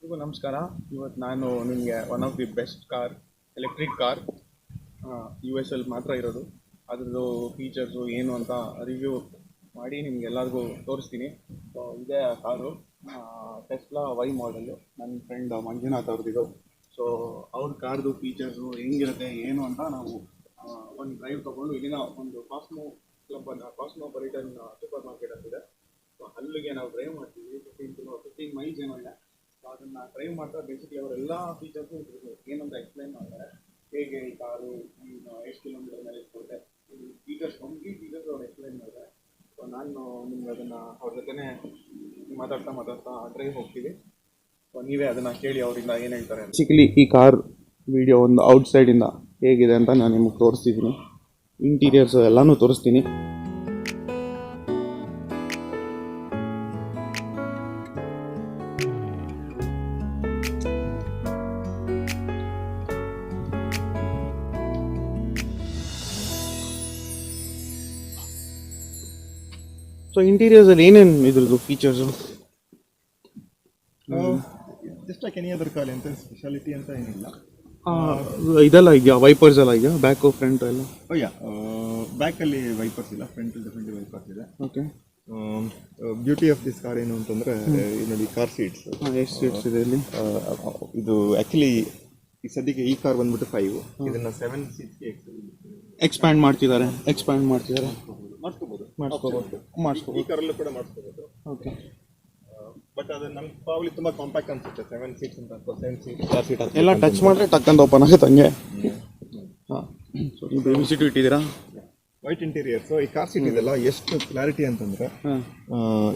ಎಲ್ರಿಗೂ ನಮಸ್ಕಾರ. ಇವತ್ತು ನಾನು ನಿಮಗೆ one of the best car, electric car, US ಅಲ್ಲಿ ಮಾತ್ರ ಇರೋದು, ಅದ್ರದ್ದು ಫೀಚರ್ಸು ಏನು ಅಂತ ರಿವ್ಯೂ ಮಾಡಿ ನಿಮ್ಗೆ ಎಲ್ಲರಿಗೂ ತೋರಿಸ್ತೀನಿ. ಸೊ ಇದೇ ಕಾರು, ಟೆಸ್ಲಾ ವೈ ಮಾಡೆಲ್ಲು, ನನ್ನ ಫ್ರೆಂಡ್ ಮಂಜುನಾಥ್ ಅವ್ರದ್ದು. ಸೊ ಅವ್ರ ಕಾರ್ದು ಫೀಚರ್ಸು ಹೆಂಗಿರುತ್ತೆ ಏನು ಅಂತ ನಾವು ಒಂದು ಡ್ರೈವ್ ತೊಗೊಂಡು ಇಲ್ಲಿನ ಒಂದು ಕಾಸ್ಮೋ ಕಾಸ್ಮೋಪಾಲಿಟನ್ ಸೂಪರ್ ಮಾರ್ಕೆಟ್ ಅಂತಿದೆ. ಸೊ ಅಲ್ಲಿಗೆ ನಾವು ಡ್ರೈವ್ ಮಾಡ್ತೀವಿ. 15 ಮೈಲ್ಸ್ ಏನೋ ಇದೆ. ಸೊ ಅದನ್ನು ಡ್ರೈವ್ ಮಾಡ್ತಾ ಬೇಸಿಕ್ಲಿ ಅವರೆಲ್ಲ ಫೀಚರ್ಸು ಏನಂತ ಎಕ್ಸ್ಪ್ಲೈನ್ ಮಾಡ್ತಾರೆ, ಹೇಗೆ ಈ ಕಾರು ಎಷ್ಟು ಕಿಲೋಮೀಟರ್ ಮೇಲೆ ಇಟ್ಕೊಳುತ್ತೆ, ಫೀಚರ್ಸ್ ಕಂಪ್ಲೀಟ್ ಫೀಚರ್ಸ್ ಅವ್ರು ಎಕ್ಸ್ಪ್ಲೈನ್ ಮಾಡ್ತಾರೆ. ಸೊ ನಾನು ನಿಮ್ಗೆ ಅದನ್ನು ಅವ್ರ ಜೊತೆ ಮಾತಾಡ್ತಾ ಡ್ರೈವ್ ಹೋಗ್ತೀವಿ. ಸೊ ನೀವೇ ಅದನ್ನು ಕೇಳಿ ಅವರಿಂದ ಏನು ಹೇಳ್ತಾರೆ. ಬೇಸಿಕಲಿ ಈ ಕಾರ್ ವಿಡಿಯೋ ಒಂದು ಔಟ್ಸೈಡಿಂದ ಹೇಗಿದೆ ಅಂತ ನಾನು ನಿಮಗೆ ತೋರಿಸ್ತಿದ್ದೀನಿ. ಇಂಟೀರಿಯರ್ಸ್ ಎಲ್ಲನೂ ತೋರಿಸ್ತೀನಿ. ಸೊ ಇಂಟೀರಿಯರ್ಸಲ್ಲಿ ಏನೇನು ಇದ್ರದ್ದು features? Just like any other car, ಎಂತ ಸ್ಪೆಷಾಲಿಟಿ ಅಂತ ಏನಿಲ್ಲ. ಇದೆಲ್ಲ ಇದೆಯಾ, ವೈಪರ್ಸ್ ಎಲ್ಲ ಇದೆಯಾ, ಬ್ಯಾಕು ಫ್ರಂಟ್ ಎಲ್ಲ? ಬ್ಯಾಕಲ್ಲಿ ವೈಪರ್ಸ್ ಇಲ್ಲ, ಫ್ರಂಟ್ ಡೆಫಿನೆಟ್ಲಿ ವೈಪರ್ಸ್ ಇದೆ. Okay. Beauty of this car ಏನು ಅಂತಂದರೆ, ನೋಡಿ ಕಾರ್ ಸೀಟ್ಸ್ ಎಷ್ಟು ಸೀಟ್ಸ್ ಇದೆ ಇಲ್ಲಿ? ಇದು ಆ್ಯಕ್ಚುಲಿ ಈ ಸದ್ಯಕ್ಕೆ ಈ ಕಾರ್ ಬಂದ್ಬಿಟ್ಟು 5, ಇದನ್ನು 7 ಸೀಟ್ಸ್ಗೆ ಎಕ್ಸ್ಪ್ಯಾಂಡ್ ಮಾಡ್ತಿದ್ದಾರೆ. ಮಾಡಿಸ್ಕೋಬೋದು. ಈ ಕಾರಲ್ಲೂ ಕೂಡ ಮಾಡಿಸ್ಕೋಬೋದು. ಓಕೆ. ಬಟ್ ಅದು ನಮ್ಗೆ ಪ್ರಾಬ್ಲಿ ತುಂಬ ಕಾಂಪ್ಯಾಕ್ಟ್ ಅನ್ಸುತ್ತೆ. 7 ಸೀಟ್ಸ್ ಅಂತ 7 ಸೀಟ್ ಕಾರ್ ಸೀಟ್ ಎಲ್ಲ ಟಚ್ ಮಾಡಿದ್ರೆ ಟಕ್ಕಂತ ಓಪನ್ ಆಗುತ್ತೆ ಹಂಗೆ. ಹಾಂ. ಸೊ ನೀವು ಬೇಬಿ ಸೀಟು ಇಟ್ಟಿದ್ದೀರಾ? White interior. ಸೊ ಈ ಕಾರ್ ಸೀಟ್ ಇದೆಲ್ಲ ಎಷ್ಟು ಕ್ಲಾರಿಟಿ ಅಂತಂದ್ರೆ,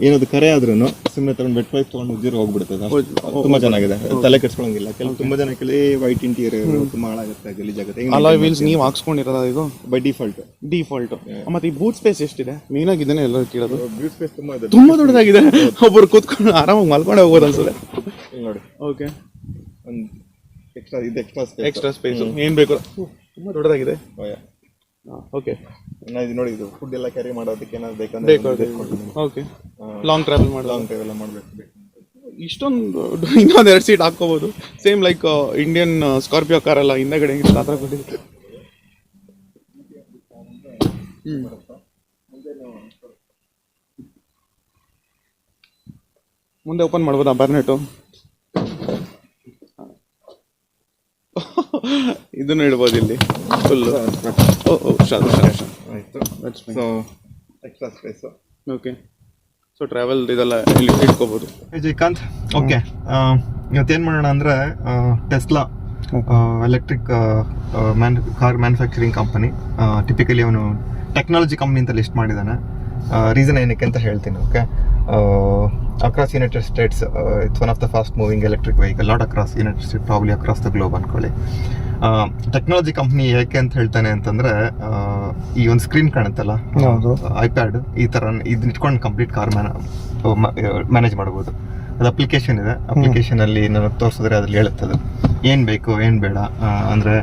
ಏನದು ಕರೆ ಆದ್ರೂ ಸುಮ್ಮನೆ ತಗೊಂಡು ಬೆಟ್ ವೈಪ್ ತೊಗೊಂಡು ಉಜ್ಜಿರು ಹೋಗ್ಬಿಡ್ತದೆ. ತುಂಬಾ ಚೆನ್ನಾಗಿದೆ, ತಲೆ ಕೆಡ್ಸ್ಕೊಳಂಗಿಲ್ಲ. ತುಂಬಾ ಜನ ವೈಟ್ ಇಂಟೀರಿಯರ್ ತುಂಬಾ ಹಾಳಾಗುತ್ತೆ, ಗಲೀಜಾಗುತ್ತೆ. ಅಲಾಯ್ ವೀಲ್ಸ್ ನೀವು ಹಾಕ್ಸ್ಕೊಂಡಿರೋದ ಇದು? By default. ಮತ್ತೆ ಈ ಬೂಟ್ ಸ್ಪೇಸ್ ಎಷ್ಟಿದೆ? ಮೇನ್ ಆಗಿ ಇದನ್ನೇ ಎಲ್ಲ ಕೇಳೋದು. ಬೂಟ್ ಸ್ಪೇಸ್ ತುಂಬಾ ದೊಡ್ಡದಾಗಿದೆ. ಒಬ್ಬರು ಕೂತ್ಕೊಂಡು ಆರಾಮಾಗಿ ಮಲ್ಕೊಂಡೆ ಹೋಗೋದು ಅನ್ಸುತ್ತೆ. ನೋಡಿ. ಓಕೆ. ಒಂದು ಎಕ್ಸ್ಟ್ರಾ ಸ್ಪೇಸ್ ಏನ್ ಬೇಕು, ತುಂಬಾ ದೊಡ್ಡದಾಗಿದೆ. ಓಕೆ. ನೋಡಿ, ಇದು ಫುಡ್ ಎಲ್ಲ ಕ್ಯಾರಿ ಮಾಡೋದಕ್ಕೆ ಏನಾದ್ರು ಬೇಕಂದ್ರೆ. ಓಕೆ. ಲಾಂಗ್ ಟ್ರಾವೆಲ್ ಮಾಡಬೇಕು. ಇಷ್ಟೊಂದು ಇನ್ನೊಂದು 2 ಸೀಟ್ ಹಾಕೋಬಹುದು. Same like Indian Scorpio car ಎಲ್ಲ ಹಿಂದೆಗಡೆ ಆ ಥರ ಕೊಟ್ಟಿರುತ್ತೆ. ಮುಂದೆ ಓಪನ್ ಮಾಡ್ಬೋದಾ ಬರ್ನೆಟು? ಇದನ್ನು ಇಡ್ಬೋದು ಇಲ್ಲಿ full. So extra space. Okay. So travel ಇದೆಲ್ಲ ಇಲ್ಲಿ ಇಟ್ಕೋಬೋದು. ವಿಜಯಕಾಂತ್, ಓಕೆ. ಇವತ್ತೇನು ಮಾಡೋಣ ಅಂದರೆ, Tesla electric car manufacturing company. Typically ಅವನು ಟೆಕ್ನಾಲಜಿ ಕಂಪ್ನಿ ಅಂತ ಲಿಸ್ಟ್ ಮಾಡಿದ್ದಾನೆ. ರೀಸನ್ ಏನಕ್ಕೆ ಅಂತ ಹೇಳ್ತೀನಿ. Okay. Across United States, it's one of the fast moving electric vehicle, not across United States, probably across the globe ಅನ್ಕೊಳ್ಳಿ. ಟೆಕ್ನಾಲಜಿ ಕಂಪ್ನಿ ಯಾಕೆ ಅಂತ ಹೇಳ್ತಾನೆ ಅಂತಂದರೆ, ಈ ಒಂದು ಸ್ಕ್ರೀನ್ ಕಾಣುತ್ತಲ್ಲ, ಐಪ್ಯಾಡ್, ಈ ಥರ ಇದನ್ನ ಇಟ್ಕೊಂಡು ಕಂಪ್ಲೀಟ್ ಕಾರ್ ಮ್ಯಾನೇಜ್ ಮಾಡ್ಬೋದು. ಅದು ಅಪ್ಲಿಕೇಶನ್ ಇದೆ. ಅಪ್ಲಿಕೇಶನಲ್ಲಿ ನಾನು ತೋರಿಸಿದ್ರೆ ಅದ್ರಲ್ಲಿ ಹೇಳುತ್ತದೆ ಏನು ಬೇಕು ಏನು ಬೇಡ. ಅಂದರೆ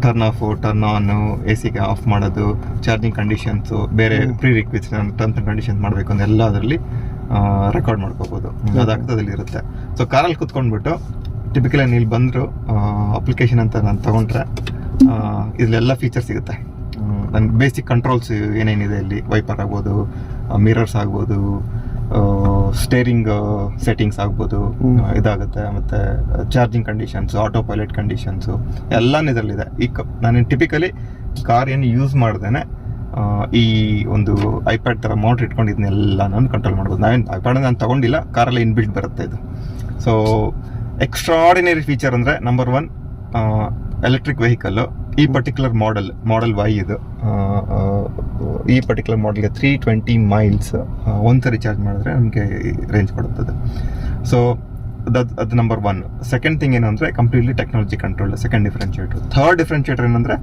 turn off, turn on, AC off ಮಾಡೋದು, ಚಾರ್ಜಿಂಗ್ ಕಂಡೀಷನ್ಸು, ಬೇರೆ prerequisites terms and conditions ಮಾಡಬೇಕು ಅಂತ ಎಲ್ಲ ಅದರಲ್ಲಿ ರೆಕಾರ್ಡ್ ಮಾಡ್ಕೋಬೋದು. ಅದಾಗ್ತದಲ್ಲಿ ಇರುತ್ತೆ. ಸೊ ಕಾರಲ್ಲಿ ಕುತ್ಕೊಂಡ್ಬಿಟ್ಟು ಟಿಪಿಕಲಿ ಇಲ್ಲಿ ಬಂದರು ಅಪ್ಲಿಕೇಶನ್ ಅಂತ ನಾನು ತೊಗೊಂಡ್ರೆ ಇದೆಲ್ಲ ಫೀಚರ್ಸ್ ಸಿಗುತ್ತೆ. ನನ್ನ ಬೇಸಿಕ್ ಕಂಟ್ರೋಲ್ಸ್ ಏನೇನಿದೆ ಇಲ್ಲಿ, ವೈಪರ್ ಆಗ್ಬೋದು, ಮಿರರ್ಸ್ ಆಗ್ಬೋದು, ಸ್ಟೇರಿಂಗ್ ಸೆಟ್ಟಿಂಗ್ಸ್ ಆಗ್ಬೋದು, ಇದಾಗುತ್ತೆ. ಮತ್ತು charging conditions, auto pilot conditions ಎಲ್ಲನೂ ಇದರಲ್ಲಿದೆ. ನಾನು ಟಿಪಿಕಲಿ ಕಾರ್ ಏನು ಯೂಸ್ ಮಾಡ್ದೇನೆ ಈ ಒಂದು ಐಪ್ಯಾಡ್ ಥರ ಮೌಂಟ್ ಇಟ್ಕೊಂಡು ಇದನ್ನೆಲ್ಲ ನಾನು ಕಂಟ್ರೋಲ್ ಮಾಡ್ಬೋದು. ಐಪ್ಯಾಡ್ ನಾನು ತೊಗೊಂಡಿಲ್ಲ, ಕಾರಲ್ಲಿ ಇನ್ಬಿಲ್ಟ್ ಬರುತ್ತೆ ಇದು. ಸೊ ಎಕ್ಸ್ಟ್ರಾರ್ಡಿನರಿ ಫೀಚರ್ ಅಂದರೆ, ನಂಬರ್ 1, ಎಲೆಕ್ಟ್ರಿಕ್ ವೆಹಿಕಲ್ಲು. ಈ ಪರ್ಟಿಕ್ಯುಲರ್ ಮಾಡೆಲ್ ವೈ ಇದು. ಈ ಪರ್ಟಿಕ್ಯುಲರ್ ಮಾಡೆಲ್ಗೆ 320 ಮೈಲ್ಸ್ ಒಂದ್ಸರಿ ಚಾರ್ಜ್ ಮಾಡಿದ್ರೆ ನಮಗೆ ರೇಂಜ್ ಕೊಡುತ್ತದೆ. ಸೊ ಅದು ನಂಬರ್ 1. ಸೆಕೆಂಡ್ ಥಿಂಗ್ ಏನು ಅಂದರೆ, completely technology control, second differentiator. Third differentiator ಏನಂದರೆ,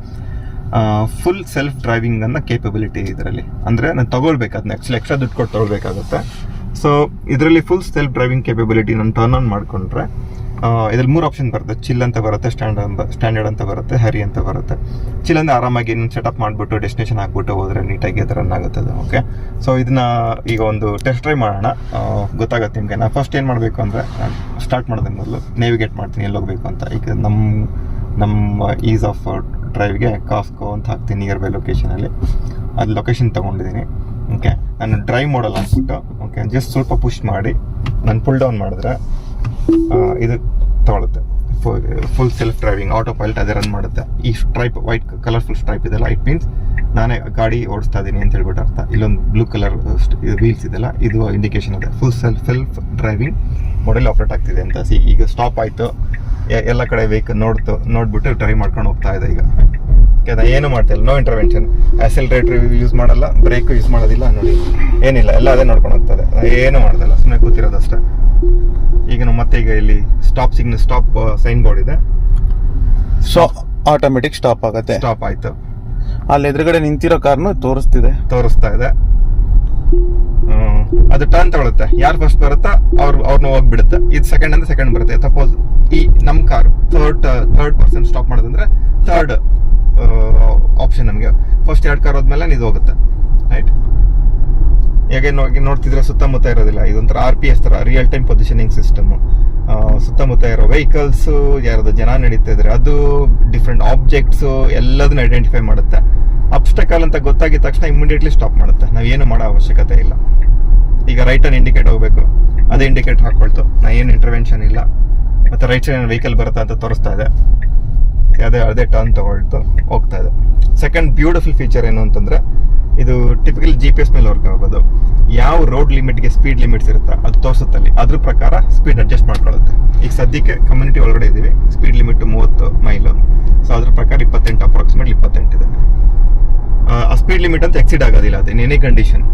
ಫುಲ್ ಸೆಲ್ಫ್ ಡ್ರೈವಿಂಗ್ ಅನ್ನೋ ಕೇಪಬಿಲಿಟಿ ಇದರಲ್ಲಿ. ಅಂದರೆ ನಾನು ತೊಗೊಳ್ಬೇಕು, ಅದನ್ನ ಎಕ್ಸ್ಟ್ರಾ ದುಡ್ಡು ಕೊಟ್ಟು ತೊಗೊಳ್ಬೇಕಾಗುತ್ತೆ. ಸೊ ಇದರಲ್ಲಿ ಫುಲ್ ಸೆಲ್ಫ್ ಡ್ರೈವಿಂಗ್ ಕೇಪಬಿಲಿಟಿ ನಾನು ಟರ್ನ್ ಆನ್ ಮಾಡಿಕೊಂಡ್ರೆ ಇದ್ರಲ್ಲಿ 3 ಆಪ್ಷನ್ ಬರುತ್ತೆ. ಚಿಲ್ ಅಂತ ಬರುತ್ತೆ, ಸ್ಟ್ಯಾಂಡರ್ಡ್ ಅಂತ ಬರುತ್ತೆ, ಹ್ಯಾರಿ ಅಂತ ಬರುತ್ತೆ. ಚಿಲ್ ಅಂದರೆ ಆರಾಮಾಗಿ ಸೆಟಪ್ ಮಾಡಿಬಿಟ್ಟು ಡೆಸ್ಟಿನೇಷನ್ ಹಾಕ್ಬಿಟ್ಟು ಹೋದರೆ ನೀಟಾಗಿ ಅದು ರನ್ ಆಗುತ್ತೆ ಅದು. ಓಕೆ, ಸೊ ಇದನ್ನ ಈಗ ಒಂದು ಟೆಸ್ಟ್ ಡ್ರೈವ್ ಮಾಡೋಣ, ಗೊತ್ತಾಗುತ್ತೆ ನಿಮಗೆ. ನಾನು ಫಸ್ಟ್ ಏನು ಮಾಡಬೇಕು ಅಂದರೆ, ಸ್ಟಾರ್ಟ್ ಮಾಡೋದ್ರ ಮೊದಲು ನೇವಿಗೇಟ್ ಮಾಡ್ತೀನಿ ಎಲ್ಲಿ ಹೋಗಬೇಕು ಅಂತ. ಈಗ ನಮ್ಮ ಈಸ್ ಆಫ್ ಡ್ರೈವ್ಗೆ ಕಾಸ್ಕೋ ಅಂತ ಹಾಕ್ತೀನಿ ನಿಯರ್ ಬೈ ಲೊಕೇಶನಲ್ಲಿ. ಅದು ಲೊಕೇಶನ್ ತೊಗೊಂಡಿದ್ದೀನಿ. ಓಕೆ, ನಾನು ಡ್ರೈವ್ ಮಾಡಲ್ಲ ಅಂದ್ಬಿಟ್ಟು ಓಕೆ ಜಸ್ಟ್ ಸ್ವಲ್ಪ ಪುಷ್ ಮಾಡಿ ನಾನು ಪುಲ್ ಡೌನ್ ಮಾಡಿದ್ರೆ ಇದು ತೊಗೊಳುತ್ತೆ. Full self driving autopilot ಅದೇ ರನ್ ಮಾಡುತ್ತೆ. ಈ ಸ್ಟ್ರೈಪ್ ವೈಟ್ ಕಲರ್ಫುಲ್ ಸ್ಟ್ರೈಪ್ ಇದೆಲ್ಲ ಇಟ್ ಮೀನ್ಸ್ ನಾನೇ ಗಾಡಿ ಓಡಿಸ್ತಾ ಇದ್ದೀನಿ ಅಂತ ಹೇಳ್ಬಿಟ್ಟು ಅರ್ಥ. ಇಲ್ಲೊಂದು ಬ್ಲೂ ಕಲರ್ ವೀಲ್ಸ್ ಇದೆಲ್ಲ ಇದು ಇಂಡಿಕೇಶನ್ ಇದೆ full self driving model operate ಆಗ್ತಿದೆ ಅಂತ. ಈಗ ಸ್ಟಾಪ್ ಆಯಿತು, ಎಲ್ಲ ಕಡೆ ವೆಹಿಕಲ್ ನೋಡ್ಬಿಟ್ಟು ಡ್ರೈವ್ ಮಾಡ್ಕೊಂಡು ಹೋಗ್ತಾ ಇದೆ. ಈಗ ಏನು ಮಾಡ್ತಿಲ್ಲ, ನೋ ಇಂಟರ್ವೆನ್ಷನ್, ಆಕ್ಸೆಲರೇಟರ್ ಯೂಸ್ ಮಾಡಲ್ಲ, ಬ್ರೇಕ್ ಯೂಸ್ ಮಾಡೋದಿಲ್ಲ, ನೋಡಿ ಏನಿಲ್ಲ, ಎಲ್ಲ ಅದೇ ನೋಡ್ಕೊಂಡು ಹೋಗ್ತದೆ, ಏನು ಮಾಡೋದಿಲ್ಲ, ಸುಮ್ಮನೆ ಕೂತಿರೋದಷ್ಟೇ. ಈಗ ನಾವು ಮತ್ತೆ ಈಗ ಇಲ್ಲಿ ಸ್ಟಾಪ್ ಸೈನ್ ಬೋರ್ಡ್ ಇದೆ, ಸೊ ಆಟೋಮೆಟಿಕ್ ಸ್ಟಾಪ್ ಆಗುತ್ತೆ. ಸ್ಟಾಪ್ ಆಯ್ತು. ಅಲ್ಲಿ ಎದುರುಗಡೆ ನಿಂತಿರೋ ಕಾರ್ನು ತೋರಿಸ್ತಾ ಇದೆ. ಅದು ಟರ್ನ್ ತಗೊಳುತ್ತೆ, ಯಾರು ಫಸ್ಟ್ ಬರುತ್ತಾ ಅವ್ರನ್ನ ಹೋಗ್ಬಿಡುತ್ತೆ. ಇದು ಸೆಕೆಂಡ್ ಬರುತ್ತೆ. ಸಪೋಸ್ ಈ ನಮ್ಮ ಕಾರ್ ಥರ್ಡ್ ಪರ್ಸನ್ ಸ್ಟಾಪ್ ಮಾಡೋದಂದ್ರೆ ಥರ್ಡ್ ಆಪ್ಷನ್ ನಮಗೆ. ಫಸ್ಟ್ 2 ಕಾರ್ ಹೋದ್ಮೇಲೆ ಇದು ಹೋಗುತ್ತೆ, ರೈಟ್? ಹೇಗೆ ನೋಡ್ತಿದ್ರೆ ಸುತ್ತಮುತ್ತ ಇರೋದಿಲ್ಲ, ಇದೊಂಥರ RPS ಥರ, ರಿಯಲ್ ಟೈಮ್ ಪೊಸಿಷನಿಂಗ್ ಸಿಸ್ಟಮ್. ಸುತ್ತಮುತ್ತ ಇರೋ ವೆಹಿಕಲ್ಸ್, ಯಾರ್ದು ಜನ ನಡೀತಾ ಇದ್ರೆ ಅದು, ಡಿಫ್ರೆಂಟ್ ಆಬ್ಜೆಕ್ಟ್ಸ್ ಎಲ್ಲದನ್ನ ಐಡೆಂಟಿಫೈ ಮಾಡುತ್ತೆ. ಅಬ್ಸ್ಟಕಲ್ ಅಂತ ಗೊತ್ತಾಗಿದ ತಕ್ಷಣ ಇಮಿಡಿಯೇಟ್ಲಿ ಸ್ಟಾಪ್ ಮಾಡುತ್ತೆ. ನಾವೇನು ಮಾಡೋ ಅವಶ್ಯಕತೆ ಇಲ್ಲ. ಈಗ ರೈಟ್ ಟರ್ನ್ ಇಂಡಿಕೇಟ್ ಹೋಗ್ಬೇಕು, ಅದೇ ಇಂಡಿಕೇಟ್ ಹಾಕೊಳ್ತು, ನಾ ಏನು ಇಂಟರ್ವೆನ್ಷನ್ ಇಲ್ಲ. ಮತ್ತೆ ರೈಟ್ ಸೈಡ್ ವೆಹಿಕಲ್ ಬರುತ್ತಾ ಅಂತ ತೋರಿಸ್ತಾ ಇದೆ, ಅದೇ ಟರ್ನ್ ತಗೊಳ್ತು ಹೋಗ್ತಾ ಇದೆ. ಸೆಕೆಂಡ್ ಬ್ಯೂಟಿಫುಲ್ ಫೀಚರ್ ಏನು ಅಂತಂದ್ರೆ, ಇದು ಟಿಪಿಕಲ್ GPS ಮೇಲೆ ವರ್ಕ್ ಆಗೋದು. ಯಾವ ರೋಡ್ ಲಿಮಿಟ್ಗೆ ಸ್ಪೀಡ್ ಲಿಮಿಟ್ಸ್ ಇರುತ್ತಾ ಅದು ತೋರಿಸುತ್ತಲ್ಲಿ, ಅದ್ರ ಪ್ರಕಾರ ಸ್ಪೀಡ್ ಅಡ್ಜಸ್ಟ್ ಮಾಡ್ಕೊಳ್ಳುತ್ತೆ. ಈಗ ಸದ್ಯಕ್ಕೆ ಕಮ್ಯುನಿಟಿ ಒಳಗಡೆ ಇದ್ದೀವಿ, ಸ್ಪೀಡ್ ಲಿಮಿಟ್ 30 ಮೈಲು. ಸೊ ಅದ್ರ ಪ್ರಕಾರ 28, ಅಪ್ರಾಕ್ಸಿಮೇಟ್ಲಿ 28 ಇದೆ. ಆ ಸ್ಪೀಡ್ ಲಿಮಿಟ್ ಅಂತ ಎಕ್ಸಿಡ್ ಆಗೋದಿಲ್ಲ ಅದು ಇನ್ ಎನಿ ಕಂಡೀಷನ್.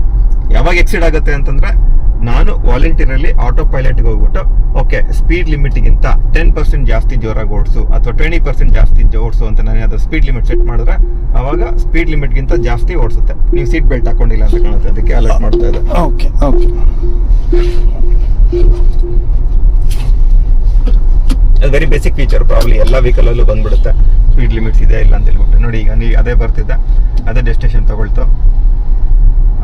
ಯಾವಾಗ ಎಕ್ಸಿಡ್ ಆಗುತ್ತೆ ಅಂತಂದ್ರೆ, ನಾನು ವಾಲಂಟಿಯರಲ್ಲಿ ಆಟೋ ಪೈಲಟ್ಗೆ ಹೋಗ್ಬಿಟ್ಟು ಓಕೆ ಸ್ಪೀಡ್ ಲಿಮಿಟ್ಗಿಂತ 10% ಜಾಸ್ತಿ ಜೋರಾಗಿ ಓಡಿಸು ಅಥವಾ 20% ಜಾಸ್ತಿ ಓಡಿಸು ಅಂತ ನಾನು ಅದ್ರ ಸ್ಪೀಡ್ ಲಿಮಿಟ್ ಸೆಟ್ ಮಾಡಿದ್ರೆ ಅವಾಗ ಸ್ಪೀಡ್ ಲಿಮಿಟ್ಗಿಂತ ಜಾಸ್ತಿ ಓಡಿಸುತ್ತೆ. ನೀವು ಸೀಟ್ ಬೆಲ್ಟ್ ಹಾಕೊಂಡಿಲ್ಲ ಅಂತ ಕಾಣುತ್ತೆ, ಅದಕ್ಕೆ ಅಲರ್ಟ್ ಮಾಡ್ತಾ ಇದೆ. Okay very basic feature, probably ಎಲ್ಲ ವೆಹಿಕಲ್ ಅಲ್ಲೂ ಬಂದ್ಬಿಡುತ್ತೆ ಸ್ಪೀಡ್ ಲಿಮಿಟ್ಸ್ ಇದೆ ಇಲ್ಲ ಅಂತ ಹೇಳ್ಬಿಟ್ಟು. ನೋಡಿ ಈಗ ನೀವು ಅದೇ ಬರ್ತಿದ್ದೆ, ಅದೇ ಡೆಸ್ಟಿನೇಷನ್ ತಗೊಳ್ತು,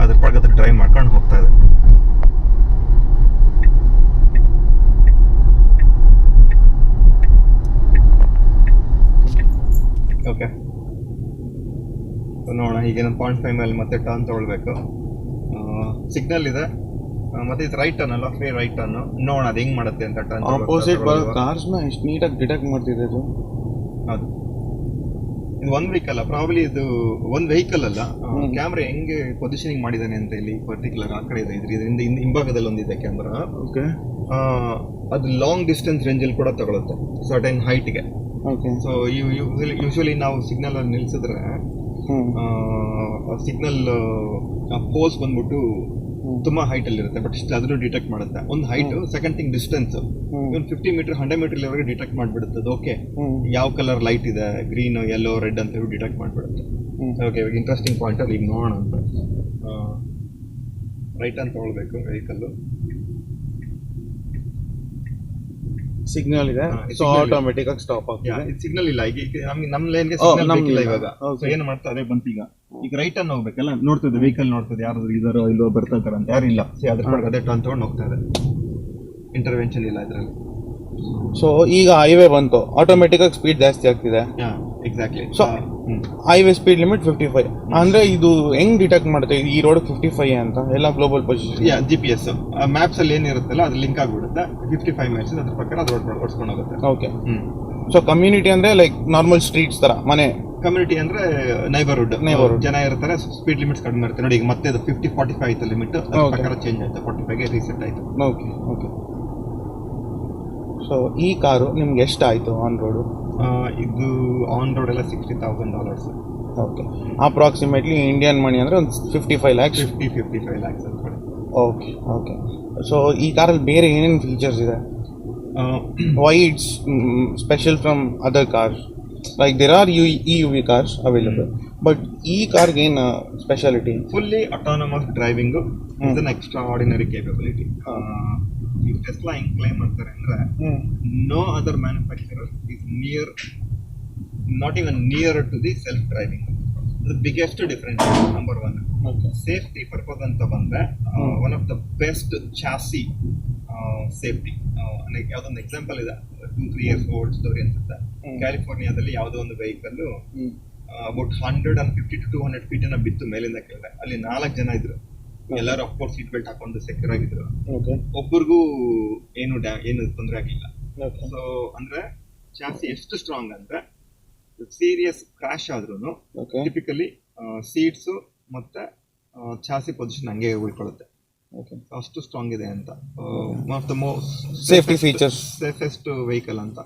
ಅದ್ರ ಪಕ್ಕದ ಡ್ರೈವ್ ಮಾಡ್ಕೊಂಡು ಹೋಗ್ತಾ ಇದೆ. ಓಕೆ, ನೋಡೋಣ. ಈಗ 0.5 ಮೈಲ್ ಮತ್ತೆ ಟರ್ನ್ ತಗೊಳ್ಬೇಕು. ಸಿಗ್ನಲ್ ಇದೆ, ಮತ್ತೆ ಇದು ರೈಟ್ ಟರ್ನ್ ಅಲ್ಲ, ಫ್ರೀ ರೈಟ್ ಟರ್ನ್. ನೋಡೋಣ ಅದು ಹೆಂಗ್ ಮಾಡುತ್ತೆ ಅಂತ. ಟರ್ನ್ ಆಪೋಸಿಟ್ ಕಾರ್ಸ್ನ ಎಷ್ಟು ನೀಟಾಗಿ ಡಿಟೆಕ್ಟ್ ಮಾಡ್ತಿದೆ ಅದು. ಹೌದು, ಇದು ಒಂದು ವೆಹಿಕಲ್, ಪ್ರಾಬ್ಲಿ ಇದು ಒಂದು ವೆಹಿಕಲ್ ಅಲ್ಲ. ಕ್ಯಾಮ್ರಾ ಹೆಂಗೆ ಪೊಸಿಷನಿಂಗ್ ಮಾಡಿದಾನೆ ಅಂತ ಇಲ್ಲಿ ಪರ್ಟಿಕ್ಯುಲರ್ ಆ ಕಡೆ ಇದೆ, ಇದರಿಂದ ಹಿಂಭಾಗದಲ್ಲಿ ಒಂದಿದೆ ಕ್ಯಾಮ್ರಾ. ಓಕೆ, ಅದು ಲಾಂಗ್ ಡಿಸ್ಟೆನ್ಸ್ ರೇಂಜಲ್ಲಿ ಕೂಡ ತಗೊಳುತ್ತೆ, ಸರ್ಟೈನ್ ಹೈಟ್ಗೆ. ಸೊ ಯೂಶುವಲಿ ನಾವು ಸಿಗ್ನಲ್ ಅಲ್ಲಿ ನಿಲ್ಸಿದ್ರೆ ಸಿಗ್ನಲ್ ಪೋಸ್ ಬಂದ್ಬಿಟ್ಟು ತುಂಬಾ ಹೈಟ್ ಅಲ್ಲಿ ಇರುತ್ತೆ, ಬಟ್ ಇಷ್ಟು ಅದ್ರೂ ಡಿಟೆಕ್ಟ್ ಮಾಡುತ್ತೆ. ಒಂದು height, second thing distance. 50 metre 100 metre detect ಮಾಡ್ಬಿಡುತ್ತೆ. ಓಕೆ, ಯಾವ ಕಲರ್ ಲೈಟ್ ಇದೆ, ಗ್ರೀನ್, ಯೆಲ್ಲೋ, ರೆಡ್ ಅಂತ ಹೇಳಿ ಡಿಟೆಕ್ಟ್ ಮಾಡ್ಬಿಡುತ್ತೆ. ಓಕೆ, ಇವಾಗ ಇಂಟ್ರೆಸ್ಟಿಂಗ್ ಪಾಯಿಂಟ್ ಅಲ್ಲಿ ಈಗ ನೋಡೋಣ ಅಂತ. ರೈಟ್ ಅಂತ ತಗೊಳ್ಬೇಕು ವೆಹಿಕಲ್. ಸಿಗ್ನಲ್ ಇದೆ, ಸೊ ಆಟೋಮೆಟಿಕ್ ಆಗಿ ಸ್ಟಾಪ್ ಆಗ್ತಿದೆ. ಸಿಗ್ನಲ್ ಇಲ್ಲ ಈಗ, ನಮ್ಮ ಲೈನ್ಗೆ ಸಿಗ್ನಲ್ ಇಲ್ಲ ಇವಾಗ. ಏನು ಮಾಡ್ತಾ ಅದೇ ಬಂತು ಈಗ ರೈಟ್ ಅನ್ನು ಹೋಗ್ಬೇಕಲ್ಲ, ನೋಡ್ತದೆ ವೆಹಿಕಲ್, ನೋಡ್ತದೆ ಯಾರಾದ್ರೂ ಇದಾರೋ ಇಲ್ಲೋ ಬರ್ತಾ ಇದಾರೆ ಅಂತ. ಯಾರು ಇಲ್ಲ, ಅದ್ರ ಅದೇ ಟರ್ನ್ ತಗೊಂಡು ಹೋಗ್ತಾ ಇದೆ, ಇಂಟರ್ವೆನ್ಷನ್ ಇಲ್ಲ ಇದರಲ್ಲಿ. ಸೊ ಈಗ ಹೈವೇ ಬಂತು, ಆಟೋಮೆಟಿಕ್ ಆಗಿ ಸ್ಪೀಡ್ ಜಾಸ್ತಿ ಆಗ್ತಿದೆ. Exactly. So highway speed limit 55 ಅಂದ್ರೆ ಇದು ಹೆಂಗ್ ಡಿಟೆಕ್ಟ್ ಮಾಡುತ್ತೆ ಈ ರೋಡ್ 55 ಅಂತ? ಎಲ್ಲ ಗ್ಲೋಬಲ್ ಪೊಸಿಷನ್, GPS ಮ್ಯಾಪ್ಸ್ ಅಲ್ಲಿ ಏನಿರುತ್ತಲ್ಲ ಅದು ಲಿಂಕ್ ಆಗ್ಬಿಡುತ್ತೆ. 55 ಮೈಲ್ಸ್ ಅದ್ರ ಪ್ರಕಾರ ಅದು ಓಡಿಸ್ಕೊಂಡು ಹೋಗುತ್ತೆ. ಓಕೆ, ಸೊ ಕಮ್ಯುನಿಟಿ ಅಂದ್ರೆ ಲೈಕ್ ನಾರ್ಮಲ್ ಸ್ಟ್ರೀಟ್ಸ್ ತರ ಮನೆ. ಕಮ್ಯುನಿಟಿ ಅಂದ್ರೆ ನೈಬರ್ಹುಡ್ ಜನ ಇರ್ತಾರೆ, ಸ್ಪೀಡ್ ಲಿಮಿಟ್ಸ್ ಕಡಿಮೆ ಇರುತ್ತೆ. ನೋಡಿ ಈಗ ಮತ್ತೆ ಅದು 50-45 ಆಯ್ತು ಲಿಮಿಟ್, ಅದ್ರ ಪ್ರಕಾರ ಚೇಂಜ್ ಆಯ್ತು, 45ಗೆ ರೀಸೆಟ್ ಆಯ್ತು. ಓಕೆ, ಸೊ ಈ ಕಾರು ನಿಮ್ಗೆ ಎಷ್ಟಾಯ್ತು ಆನ್ ರೋಡು? ಇದು ಆನ್ ರೋಡ್ ಎಲ್ಲ $60,000. ಓಕೆ, ಅಪ್ರಾಕ್ಸಿಮೇಟ್ಲಿ ಇಂಡಿಯನ್ ಮನಿ ಅಂದ್ರೆ ಒಂದು 55 lakhs. 55 lakhs ಅನ್ಕೊಳ್ಳಿ. ಓಕೆ, ಸೊ ಈ ಕಾರಲ್ಲಿ ಬೇರೆ ಏನೇನು ಫೀಚರ್ಸ್ ಇದೆ? Why it's special from other cars? Like there are EUV cars available, but ಈ ಕಾರ್ಗೆ ಏನು speciality? Fully autonomous driving is an extraordinary capability. ಈ ಟೆಸ್ಲಾ ಹೆಂಗ್ ಕ್ಲೈಮ್ ಮಾಡ್ತಾರೆ ಅಂದ್ರೆ no other manufacturer is near, not even near to the self driving. ಅದು biggest difference number 1. Safety purpose ಅಂತ ಬಂದ್ರೆ one of the best chassis safety. ಯಾವ್ದೊಂದು example ಇದೆ, 2-3 years old story ಅನ್ಸುತ್ತೆ. ಕ್ಯಾಲಿಫೋರ್ನಿಯಾದಲ್ಲಿ ಯಾವುದೋ ಒಂದು ವೆಹಿಕಲ್ ಅಬೌಟ್ 150 to 200 feet ಬಿತ್ತು ಮೇಲಿಂದ ಕೆಳಗೆ. ಅಲ್ಲಿ 4 ಜನ ಇದ್ರು, ಎಲ್ಲರೂ ಅಫ್ಕೋರ್ಸ್ ಸೀಟ್ ಬೆಲ್ಟ್ ಹಾಕೊಂಡು ಸೆಕ್ಯೂರ್ ಆಗಿದ್ರು. ಒಬ್ಬರಿಗೂ ಏನು ತೊಂದರೆ ಆಗಿಲ್ಲ. ಸೊ ಅಂದ್ರೆ ಚಾಸಿ ಎಷ್ಟು ಸ್ಟ್ರಾಂಗ್ ಅಂದ್ರೆ ಸೀರಿಯಸ್ ಕ್ರಾಶ್ ಆದ್ರೂ ಟಿಪಿಕಲಿ ಸೀಟ್ಸ್ ಮತ್ತೆ ಚಾಸಿ ಪೊಸಿಷನ್ ಹಂಗೆ ಉಳ್ಕೊಳ್ಳುತ್ತೆ. ಅಷ್ಟು ಸ್ಟ್ರಾಂಗ್ ಇದೆ ಅಂತ. One of the most safety features, safest vehicle ಅಂತ.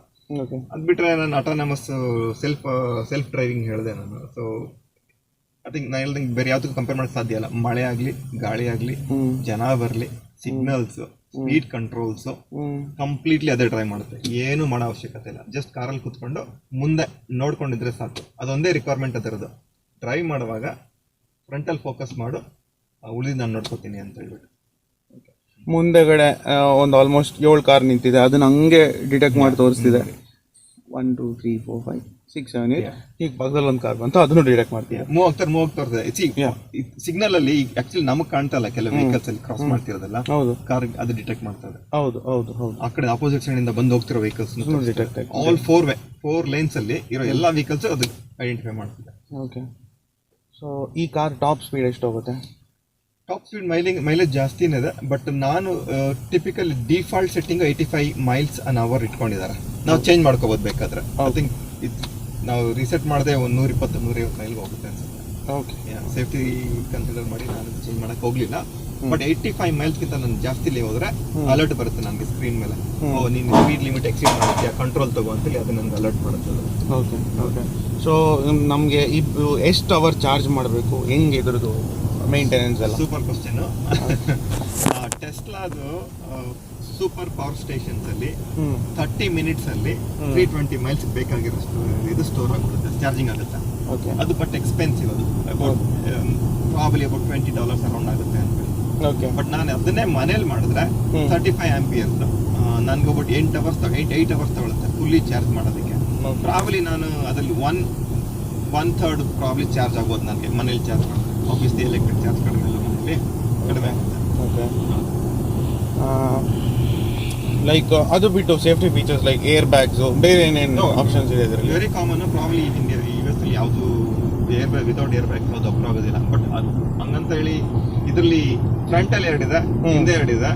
ಅದ್ ಬಿಟ್ರೆ ನಾನು ಅಟಾನಮಸ್ ಸೆಲ್ಫ್ ಡ್ರೈವಿಂಗ್ ಹೇಳಿದೆ ನಾನು. ಸೊ ಐ ಥಿಂಕ್ ನಾನು ಹೇಳ್ದಂಗೆ ಬೇರೆ ಯಾವ್ದಕ್ಕೂ ಕಂಪೇರ್ ಮಾಡಕ್ ಸಾಧ್ಯ ಇಲ್ಲ. ಮಳೆ ಆಗ್ಲಿ, ಗಾಳಿ ಆಗ್ಲಿ, ಜನ ಬರ್ಲಿ, ಸಿಗ್ನಲ್ಸ್, ಸ್ಪೀಡ್ ಕಂಟ್ರೋಲ್ಸ್ ಕಂಪ್ಲೀಟ್ಲಿ ಅದೇ ಡ್ರೈವ್ ಮಾಡುತ್ತೆ. ಏನು ಮಾಡೋ ಅವಶ್ಯಕತೆ ಇಲ್ಲ. ಜಸ್ಟ್ ಕಾರಲ್ಲಿ ಕುತ್ಕೊಂಡು ಮುಂದೆ ನೋಡ್ಕೊಂಡಿದ್ರೆ ಸಾಕು. ಅದೊಂದೇ ರಿಕ್ವೈರ್ಮೆಂಟ್ ಅದರದು. ಡ್ರೈವ್ ಮಾಡುವಾಗ ಫ್ರಂಟಲ್ಲಿ ಫೋಕಸ್ ಮಾಡು, ಉಳಿದು ನಾನು ನೋಡ್ಕೋತೀನಿ ಅಂತ ಹೇಳ್ಬಿಟ್ಟು. ಮುಂದೆಗಡೆ ಒಂದು ಆಲ್ಮೋಸ್ಟ್ 7 ಕಾರ್ ನಿಂತಿದೆ, ಅದನ್ನ ಹಂಗೆ ಡಿಟೆಕ್ಟ್ ಮಾಡಿ ತೋರಿಸ್ತಿದೆ. 1 2 3 4 5 6 7 8 ಈಗ ಪಕ್ಕದಲ್ಲಿ ಒಂದು ಕಾರ್ ಬಂತು, ಅದನ್ನು ಡಿಟೆಕ್ಟ್ ಮಾಡ್ತೀವಿ. ಮೂವ್ ಆಗ್ತಾರೆ. ಸಿಗ್ನಲ್ ಅಲ್ಲಿ ಆಕ್ಚುಲಿ ನಮಗ್ ಕಾಣ್ತಾ ಇಲ್ಲ, ಕೆಲವು ವೆಹಿಕಲ್ಸ್ ಅಲ್ಲಿ ಕ್ರಾಸ್ ಮಾಡ್ತಿರೋದಲ್ಲ, ಹೌದು, ಕಾರ್ ಅದು ಡಿಟೆಕ್ಟ್ ಮಾಡ್ತದೆ. ಹೌದು ಹೌದು ಹೌದು. ಆ ಕಡೆ ಆಪೋಸಿಟ್ ಸೈಡ್ ಇಂದ ಬಂದು ಹೋಗ್ತಿರೋ ವೆಹಿಕಲ್ಸ್ ಡಿಟೆಕ್ಟ್ ಆಲ್ 4 lanes ಅಲ್ಲಿ ಇರೋ ಎಲ್ಲಾ ವೆಹಿಕಲ್ಸ್ ಅದು ಐಡೆಂಟಿಫೈ ಮಾಡ್ತಿದೆ. ಓಕೆ. ಸೊ ಈ ಕಾರ್ ಟಾಪ್ ಸ್ಪೀಡ್ ಎಷ್ಟು ಹೋಗುತ್ತೆ? ಟಾಪ್ ಸ್ಪೀಡ್ ಮೈಲೇಜ್ ಜಾಸ್ತಿನೇ ಇದೆ, ಬಟ್ ನಾನು typical default setting 85 miles an hour ಇಟ್ಕೊಂಡಿದ್ದಾರೆ. ನಾವು ಚೇಂಜ್ ಮಾಡ್ಕೋಬಹುದು ಬೇಕಾದ್ರೆ. ಐ ಥಿಂಕ್ ನಾವು ರೀಸೆಟ್ ಮಾಡದೆ 120-150 ಮೈಲ್ಗೆ ಹೋಗುತ್ತೆ ಅನ್ಸುತ್ತೆ. ಓಕೆ. ಸೇಫ್ಟಿ ಕನ್ಸಿಡರ್ ಮಾಡಿ ನಾನು ಚೇಂಜ್ ಮಾಡಕ್ ಹೋಗ್ಲಿಲ್ಲ. ಬಟ್ 85 miles ನಾನು ಜಾಸ್ತಿಲಿ ಹೋದ್ರೆ ಅಲರ್ಟ್ ಬರುತ್ತೆ ನನಗೆ ಸ್ಕ್ರೀನ್ ಮೇಲೆ. ನೀನು ಸ್ಪೀಡ್ ಲಿಮಿಟ್ ಎಕ್ಸೀಡ್ ಮಾಡ್ತೀಯಾ, ಕಂಟ್ರೋಲ್ ತಗೋ ಅಂತೇಳಿ ಅದು ನನಗೆ ಅಲರ್ಟ್ ಮಾಡುತ್ತೆ. Okay okay. ಸೊ ನಮಗೆ ಇದು ಎಷ್ಟು ಅವರ್ ಚಾರ್ಜ್ ಮಾಡಬೇಕು, ಹೆಂಗೆ ಇದ್ರದ್ದು ಮೇಂಟೆನೆನ್ಸ್ ಎಲ್ಲ? Super question. ಟೆಸ್ಲಾದು ಸೂಪರ್ ಪವರ್ ಸ್ಟೇಷನ್ಸ್ ಅಲ್ಲಿ 30 minutes ಅಲ್ಲಿ 320 miles ಬೇಕಾಗಿರೋಷ್ಟು ಇದು ಸ್ಟೋರ್ ಆಗಿಬಿಡುತ್ತೆ, ಚಾರ್ಜಿಂಗ್ ಆಗುತ್ತೆ. ಅದು ಬಟ್ ಎಕ್ಸ್ಪೆನ್ಸಿವ್. ಅದು ಅಬೌಟ್ ಪ್ರಾಬಲಿ ಅಬೌಟ್ $20 ಅರೌಂಡ್ ಆಗುತ್ತೆ ಅಂತ. ಬಟ್ ನಾನು ಅದನ್ನೇ ಮನೇಲಿ ಮಾಡಿದ್ರೆ 35 amperes ನನ್ಗೆ ಒಬ್ಬಟ್ಟು 8 hours ತಗೊಳುತ್ತೆ ಫುಲ್ಲಿ ಚಾರ್ಜ್ ಮಾಡೋದಕ್ಕೆ. ಪ್ರಾಬಲಿ ನಾನು ಅದ್ರಲ್ಲಿ 1/3 ಪ್ರಾಬ್ಲಿ ಚಾರ್ಜ್ ಆಗ್ಬೋದು ನನಗೆ ಮನೇಲಿ ಚಾರ್ಜ್ ಮಾಡಿದ್ರೆ. ಆಬ್ವಿಯಸ್ಲಿ ಎಲೆಕ್ಟ್ರಿಕ್ ಚಾರ್ಜ್ ಕಡಿಮೆ ಇಲ್ಲ, ಮನೇಲಿ ಕಡಿಮೆ ಆಗುತ್ತೆ. ಓಕೆ. ಲೈಕ್ ಅದು ಬಿಟ್ಟು safety features like air bags, ಬೇರೆ ಏನೇನು ಆಪ್ಷನ್ಸ್ ಇದೆ ಇದರಲ್ಲಿ? Very common. ಪ್ರಾಬ್ಲಿ US ಅಲ್ಲಿ ಯಾವುದು air bag without air bag ಯಾವುದು ಅಪ್ರೂವ್ ಆಗೋದಿಲ್ಲ. ಬಟ್ ಹಂಗಂತ ಹೇಳಿ ಇದರಲ್ಲಿ ಫ್ರಂಟ್ ಅಲ್ಲಿ 2 ಇದೆ, ಹಿಂದೆ 2 ಇದೆ,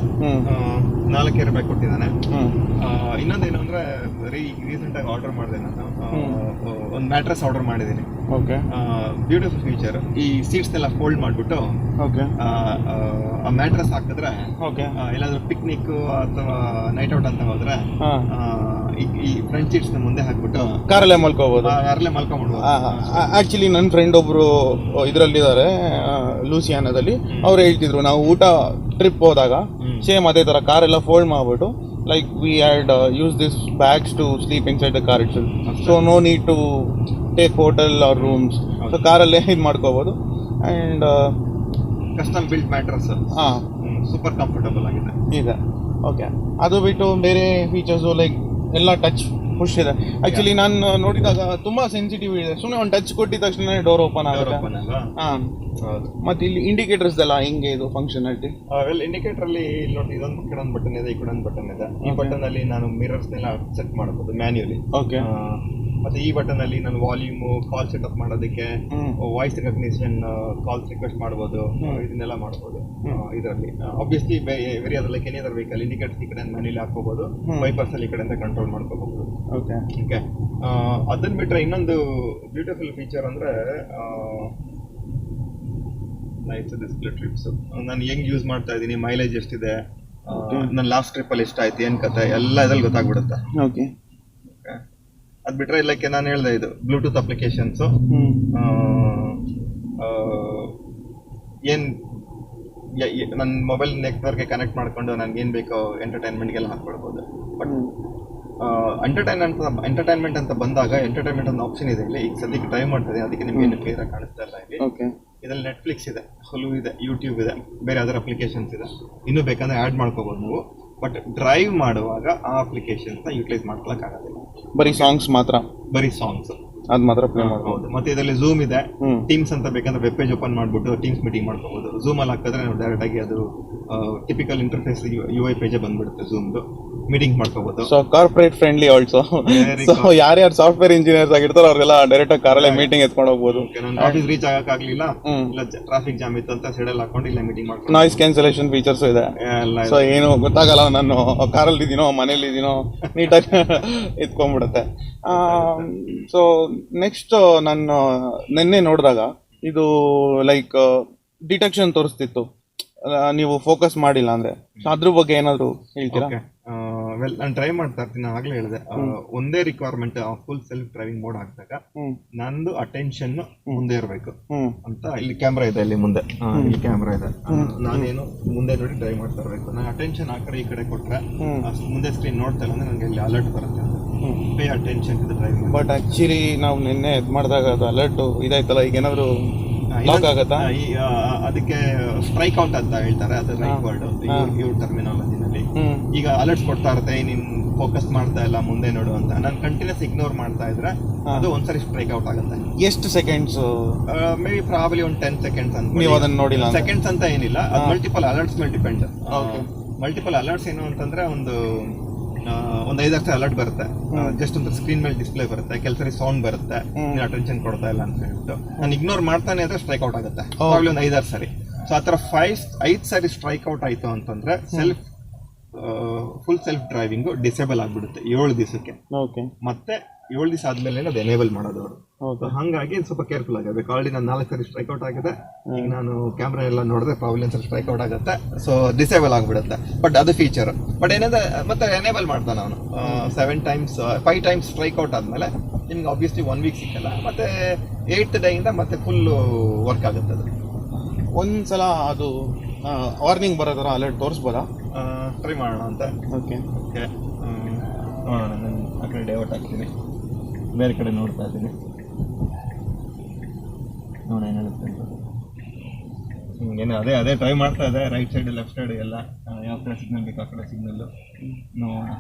4 ಏರ್ ಬ್ಯಾಗ್ ಕೊಟ್ಟಿದ್ದಾನೆ. ಇನ್ನೊಂದೇನು ಅಂದ್ರೆ ರೀಸೆಂಟ್ ಆಗಿ ಆರ್ಡರ್ ಮಾಡಿದೆ ನಾನು, ಒಂದು ಮ್ಯಾಟ್ರೆಸ್ ಆರ್ಡರ್ ಮಾಡಿದ್ದೀನಿ. ಓಕೆ. Beautiful feature. ಈ ಸೀಟ್ಸ್ ಎಲ್ಲ ಫೋಲ್ಡ್ ಮಾಡಿಬಿಟ್ಟು ಆ ಮ್ಯಾಟ್ರೆಸ್ ಹಾಕಿದ್ರೆ ಎಲ್ಲಾದ್ರೂ ಪಿಕ್ನಿಕ್ ಅಥವಾ ನೈಟ್ ಔಟ್ ಅಂತ ಹೋದ್ರೆ ಈ ಫ್ರಂಟ್ ಸೀಟ್ಸ್ ಮುಂದೆ ಹಾಕ್ಬಿಟ್ಟು ಕಾರಲ್ಲೇ ಮಲ್ಕೋಬಹುದು. ಆಕ್ಚುಲಿ ನನ್ನ ಫ್ರೆಂಡ್ ಒಬ್ರು ಇದರಲ್ಲಿದ್ದಾರೆ ಲೂಸಿಯಾನಾದಲ್ಲಿ. ಅವ್ರು ಹೇಳ್ತಿದ್ರು, ನಾವು ಊಟ ಟ್ರಿಪ್ ಹೋದಾಗ ಸೇಮ್ ಅದೇ ತರ ಕಾರೆಲ್ಲ ಫೋಲ್ಡ್ ಮಾಡ್ಬಿಟ್ಟು like we had used these bags to sleep inside the car itself. So no need to take hotel or rooms. So car alle ಇದು ಮಾಡ್ಕೋಬಹುದು. And custom built mattress super comfortable ಆಗಿದೆ ಇದೆ. Okay. ಅದು ಬಿಟ್ಟು ಬೇರೆ features like ಎಲ್ಲ touch push ಇದೆ. Actually ನಾನು ನೋಡಿದಾಗ ತುಂಬಾ ಸೆನ್ಸಿಟಿವ್ ಇದೆ. ಸುಮ್ಮನೆ ಒಂದು ಟಚ್ ಕೊಟ್ಟಿದ ತಕ್ಷಣ ಡೋರ್ ಓಪನ್ ಆಗುತ್ತೆ. ಮತ್ತೆ ಇಲ್ಲಿ ಇಂಡಿಕೇಟರ್ಸ್ ಎಲ್ಲ ಹೆಂಗೆ ಇದು ಫಂಕ್ಷನಾಲಿಟಿ? ಇಂಡಿಕೇಟರ್ ಅಲ್ಲಿ ನೋಡಿ, ಇದೊಂದು ಕಡೆ ಒಂದು ಬಟನ್ ಇದೆ, ಈ ಕಡೆ ಒಂದು ಬಟನ್ ಇದೆ. ಈ ಬಟನ್ ಅಲ್ಲಿ ನಾನು ಮಿರರ್ಸ್ ನೆಲ್ಲ ಸೆಟ್ ಮಾಡಬಹುದು ಮ್ಯಾನ್ಯುಯಲಿ. ಓಕೆ. ಮತ್ತೆ ಈ ಬಟನ್ ಅಲ್ಲಿ ನಾನು ವಾಲ್ಯೂಮ್, ಕಾಲ್ ಸೆಟಪ್ ಮಾಡೋದಕ್ಕೆ, ವಾಯ್ಸ್ ರೆಕಗ್ನಿಷನ್, ಕಾಲ್ಸ್ ರಿಕ್ವೆಸ್ಟ್ ಮಾಡಬಹುದು, ಇದನ್ನೆಲ್ಲ ಮಾಡಬಹುದು ಇದರಲ್ಲಿ. Obviously very other like any other vehicle indicators ಈ ಕಡೆ ಮ್ಯಾನ್ಯುಯಲಿ ಹಾಕೋಬಹುದು, ವೈಪರ್ಸ್ ಅಲ್ಲಿ ಈ ಕಡೆಯಿಂದ ಕಂಟ್ರೋಲ್ ಮಾಡ್ಕೋಬಹುದು. ಓಕೆ. ಅದನ್ನ ಬಿಟ್ರೆ ಇನ್ನೊಂದು ಬ್ಯೂಟಿಫುಲ್ ಫೀಚರ್ ಅಂದ್ರೆ ನೈಸ್ ಡಿಸ್ಪ್ಲೇ ಟ್ರಿಪ್ಸ್. ನಾನು ಹೆಂಗ್ ಯೂಸ್ ಮಾಡ್ತಾ ಇದ್ದೀನಿ, ಮೈಲೇಜ್ ಎಷ್ಟಿದೆ, ನನ್ನ ಲಾಸ್ಟ್ ಟ್ರಿಪ್ ಅಲ್ಲಿ ಎಷ್ಟಾಯ್ತು, ಏನ್ ಕತೆ ಎಲ್ಲ ಇದ್ರಲ್ಲಿ ಗೊತ್ತಾಗ್ಬಿಡುತ್ತೆ. ಓಕೆ. ಅದ್ ಬಿಟ್ರೆ ಇಲ್ಲಕ್ಕೆ ನಾನು ಹೇಳ್ದೆ, ಇದು ಬ್ಲೂಟೂತ್ ಅಪ್ಲಿಕೇಶನ್ಸ್ ಏನ್ ನನ್ನ ಮೊಬೈಲ್ ನೆಟ್ವರ್ಕ್ಗೆ ಕನೆಕ್ಟ್ ಮಾಡ್ಕೊಂಡು ನನ್ಗೆ ಏನ್ ಬೇಕೋ ಎಂಟರ್ಟೈನ್ಮೆಂಟ್ಗೆಲ್ಲ ಹಾಕೊಳ್ಬಹುದು. ಬಟ್ ಎಂಟರ್ಟೈನ್ಮೆಂಟ್ ಅಂತ ಬಂದಾಗ ಎಂಟರ್ಟೈನ್ಮೆಂಟ್ ಒಂದು ಆಪ್ಷನ್ ಇದೆ ಇಲ್ಲಿ. ಈಗ ಸದ್ಯಕ್ಕೆ ಟ್ರೈ ಮಾಡ್ತದೆ, ಅದಕ್ಕೆ ನಿಮ್ಗೆ ಏನು ಕ್ಲಿಯರ್ ಆಗಿ ಕಾಣಿಸ್ತಾ ಇಲ್ಲ ಇಲ್ಲಿ. ಇದರಲ್ಲಿ ನೆಟ್ಫ್ಲಿಕ್ಸ್ ಇದೆ, ಹುಲು ಇದೆ, ಯೂಟ್ಯೂಬ್ ಇದೆ, ಬೇರೆ ಅದರ್ ಅಪ್ಲಿಕೇಶನ್ಸ್ ಇದೆ. ಇನ್ನೂ ಬೇಕಂದ್ರೆ ಆ್ಯಡ್ ಮಾಡ್ಕೋಬಹುದು ನೀವು. ಬಟ್ ಡ್ರೈವ್ ಮಾಡುವಾಗ ಆ ಅಪ್ಲಿಕೇಶನ್ಸ್ನ ಯೂಟಿಲೈಸ್ ಮಾಡ್ಕೊಳಕ್ಕಾಗೋದಿಲ್ಲ. ಬರೀ ಸಾಂಗ್ಸ್ ಮಾತ್ರ, ಬರೀ ಸಾಂಗ್ಸ್ ಅದು ಮಾತ್ರ ಪ್ಲೇ ಮಾಡ್ಬೋದು. ಹೌದು. ಮತ್ತೆ ಇದರಲ್ಲಿ ಝೂಮ್ ಇದೆ, ಟೀಮ್ಸ್ ಅಂತ ಬೇಕಂದ್ರೆ ವೆಬ್ ಪೇಜ್ ಓಪನ್ ಮಾಡ್ಬಿಟ್ಟು ಟೀಮ್ಸ್ ಮೀಟಿಂಗ್ ಮಾಡ್ಕೋಬಹುದು. ಝೂಮ್ ಅಲ್ಲಿ ಹಾಕಿದ್ರೆ ನಾವು ಡೈರೆಕ್ಟ್ ಆಗಿ ಅದು ಟಿಪಿಕಲ್ ಇಂಟರ್ಫೇಸ್ UI ಪೇಜ್ ಬಂದ್ಬಿಡುತ್ತೆ, ಝೂಮ್ದು ಮೀಟಿಂಗ್ ಮಾಡ್ಕೋಬಹುದು. So corporate friendly also. So ಯಾರ್ಯಾರು ಸಾಫ್ಟ್ವೇರ್ ಇಂಜಿನಿಯರ್ಸ್ ಆಗಿರ್ತಾರೋ ಅವ್ರಿಗೆಲ್ಲ ಡೈರೆಕ್ಟ್ ಆಗಿ ಕಾರಲ್ಲೇ ಮೀಟಿಂಗ್ ಎತ್ಕೊಂಡು ಹೋಗ್ಬೋದು. ನನ್ನ ಆಫೀಸ್ ರೀಚ್ ಆಗಕ್ಕಾಗ್ಲಿಲ್ಲ, ಇಲ್ಲ ಟ್ರಾಫಿಕ್ ಜಾಮ್ ಇತ್ತು ಅಂತ ಸೈಡಲ್ಲಿ ಹಾಕೊಂಡು ಇಲ್ಲ ಮೀಟಿಂಗ್ ಮಾಡ್ಕೊಂಡು. ನಾಯ್ಸ್ ಕ್ಯಾನ್ಸಲೇಷನ್ ಫೀಚರ್ಸ್ ಇದೆ. ಸೊ ಏನು ಗೊತ್ತಾಗಲ್ಲ, ನಾನು ಕಾರಲ್ಲಿ ಇದ್ದೀನೋ ಮನೇಲಿ ಇದ್ದೀನೋ ನೀಟಾಗಿ ಎತ್ಕೊಂಡ್ಬಿಡುತ್ತೆ. ಸೊ ನೆಕ್ಸ್ಟ್ ನಾನು ನಿನ್ನೆ ನೋಡಿದಾಗ ಇದು ಲೈಕ್ ಡಿಟೆಕ್ಷನ್ ತೋರಿಸ್ತಿತ್ತು, ನೀವು ಫೋಕಸ್ ಮಾಡಿಲ್ಲ ಅಂದ್ರೆ. ಸೊ ಅದ್ರ ಬಗ್ಗೆ ಏನಾದ್ರು ಹೇಳ್ತೀರಾ? ವೆಲ್, ನಾನು ಟ್ರೈ ಮಾಡ್ತಾ ಇರ್ತೀನಿ. ನಾನು ಆಗ್ಲೇ ಹೇಳಿದೆ, ಒಂದೇ requirement full self driving mode ಹಾಕಿದಾಗ ನಂದು ಅಟೆನ್ಷನ್ ಮುಂದೆ ಇರಬೇಕು ಅಂತ. ಇಲ್ಲಿ ಕ್ಯಾಮ್ರಾ ಇದೆ, ಇಲ್ಲಿ ಮುಂದೆ ಇಲ್ಲಿ ಕ್ಯಾಮ್ರಾ ಇದೆ, ನಾನೇನು ಮುಂದೆ ನೋಡಿ ಡ್ರೈವ್ ಮಾಡ್ತಾ ಇರಬೇಕು. ನಾನು ಅಟೆನ್ಷನ್ ಆ ಕಡೆ ಈ ಕಡೆ ಕೊಟ್ರೆ ಮುಂದೆ ಸ್ಕ್ರೀನ್ ನೋಡ್ತಾ ಇಲ್ಲ ಅಂದ್ರೆ ನನಗೆ ಇಲ್ಲಿ ಅಲರ್ಟ್ ಬರುತ್ತೆ, pay attention to the drive. But actually ನಾವು ನಿನ್ನೆ ಇದು ಮಾಡಿದಾಗ ಅದು ಅಲರ್ಟ್ ಇದಾಯ್ತಲ್ಲ, ಈಗ ಏನಾದ್ರು ಲಾಕ್ ಆಗತ್ತಾ? ಅದಕ್ಕೆ ಸ್ಟ್ರೈಕ್ ಔಟ್ ಅಂತ ಹೇಳ್ತಾರೆ, ಅದು ರೈಟ್ ವರ್ಡ್ ಇವ್ರ ಟರ್ಮಿನಾಲಜಿನಲ್ಲಿ. ಈಗ ಅಲರ್ಟ್ಸ್ ಕೊಡ್ತಾ ಇರುತ್ತೆ, ನೀನ್ ಫೋಕಸ್ ಮಾಡ್ತಾ ಇಲ್ಲ ಮುಂದೆ ನೋಡು ಅಂತ. ನಾನು ಕಂಟಿನ್ಯೂಸ್ ಇಗ್ನೋರ್ ಮಾಡ್ತಾ ಇದ್ರೆ ಅದು ಒಂದ್ಸರಿ ಸ್ಟ್ರೈಕ್ ಔಟ್ ಆಗುತ್ತೆ. ಎಷ್ಟು ಸೆಕೆಂಡ್ಸ್? ಮೇ ಬಿ ಪ್ರಾಬಲಿ ಒಂದು 10 ಸೆಕೆಂಡ್ಸ್ ಅಂತ. ನೀವು ಅದನ್ನ ನೋಡಿಲ್ಲ? ಸೆಕೆಂಡ್ಸ್ ಅಂತ ಏನಿಲ್ಲ, ಅದು ಮಲ್ಟಿಪಲ್ ಅಲರ್ಟ್ಸ್ ಮೇಲೆ ಡಿಪೆಂಡ್. ಮಲ್ಟಿಪಲ್ ಅಲರ್ಟ್ಸ್ ಏನು ಅಂತಂದ್ರೆ ಒಂದು 5-6 ಅಲರ್ಟ್ ಬರುತ್ತೆ, ಜಸ್ಟ್ ಒಂದು ಸ್ಕ್ರೀನ್ ಮೇಲೆ ಡಿಸ್ಪ್ಲೇ ಬರುತ್ತೆ, ಕೆಲಸ ಸೌಂಡ್ ಬರುತ್ತೆ, ಅಟೆನ್ಷನ್ ಕೊಡ್ತಾ ಇಲ್ಲ ಅಂತ ಹೇಳ್ಬಿಟ್ಟು. ನಾನು ಇಗ್ನೋರ್ ಮಾಡ್ತಾನೆ ಇದ್ರೆ ಸ್ಟ್ರೈಕ್ ಔಟ್ ಆಗುತ್ತೆ, ಒಂದು 5-6 ಸರಿ. ಸೊ ಆ ಥರ 5 ಸರಿ ಸ್ಟ್ರೈಕ್ ಔಟ್ ಆಯ್ತು ಅಂತಂದ್ರೆ ಫುಲ್ ಸೆಲ್ಫ್ ಡ್ರೈವಿಂಗ್ ಡಿಸೇಬಲ್ ಆಗ್ಬಿಡುತ್ತೆ 7 ದಿವಸಕ್ಕೆ. ಮತ್ತೆ 7 ದಿವಸ ಆದ್ಮೇಲೆ ಅದು ಎನೇಬಲ್ ಮಾಡೋದು ಅವರು. ಹಂಗಾಗಿ ಸ್ವಲ್ಪ ಕೇರ್ಫುಲ್ ಆಗಬೇಕು. ಆಲ್ರೆಡಿ ನಾನು 4 ಸರಿ ಸ್ಟ್ರೈಕ್ ಔಟ್ ಆಗಿದೆ, ಈಗ ನಾನು ಕ್ಯಾಮ್ರಾ ಎಲ್ಲ ನೋಡಿದ್ರೆ ಪ್ರಾಬ್ಲಮ್ ಒಂದ್ಸರಿ ಸ್ಟ್ರೈಕ್ ಔಟ್ ಆಗುತ್ತೆ, ಸೊ ಡಿಸೇಬಲ್ ಆಗ್ಬಿಡುತ್ತೆ. ಬಟ್ ಅದು ಫೀಚರ್. ಬಟ್ ಏನಂದ್ರೆ ಮತ್ತೆ ಎನೇಬಲ್ ಮಾಡ್ತಾನೆ ಅವನು 5 ಟೈಮ್ಸ್ ಸ್ಟ್ರೈಕ್ ಔಟ್ ಆದ್ಮೇಲೆ ನಿಮ್ಗೆ ಆಬ್ವಿಯಸ್ಲಿ 1 ವೀಕ್ ಸಿಕ್ಕಲ್ಲ, ಮತ್ತೆ 8th ಡೇಯಿಂದ ಮತ್ತೆ ಫುಲ್ ವರ್ಕ್ ಆಗುತ್ತೆ. ಅದು ಒಂದ್ಸಲ ಅದು ವಾರ್ನಿಂಗ್ ಬರೋ ಥರ ಅಲರ್ಟ್ ತೋರಿಸ್ಬೋದಾ? ಟ್ರೈ ಮಾಡೋಣ ಅಂತ. ಓಕೆ ನೋಡೋಣ. ನಾನು ಆ ಕಡೆ ಡೈವರ್ಟ್ ಆಗ್ತೀನಿ, ಬೇರೆ ಕಡೆ ನೋಡ್ತಾ ಇದ್ದೀನಿ, ನೋಡೋಣ ಏನು ಹೇಳುತ್ತೆ ಅಂತ. ಏನು ಅದೇ ಟ್ರೈ ಮಾಡ್ತಾ ಇದೆ, ರೈಟ್ ಸೈಡ್ ಲೆಫ್ಟ್ ಸೈಡ್ ಎಲ್ಲ ಯಾವ ಕಡೆ ಸಿಗ್ನಲ್ ಬೇಕು ಆ ಕಡೆ ಸಿಗ್ನಲ್ಲು ನೋಡೋಣ.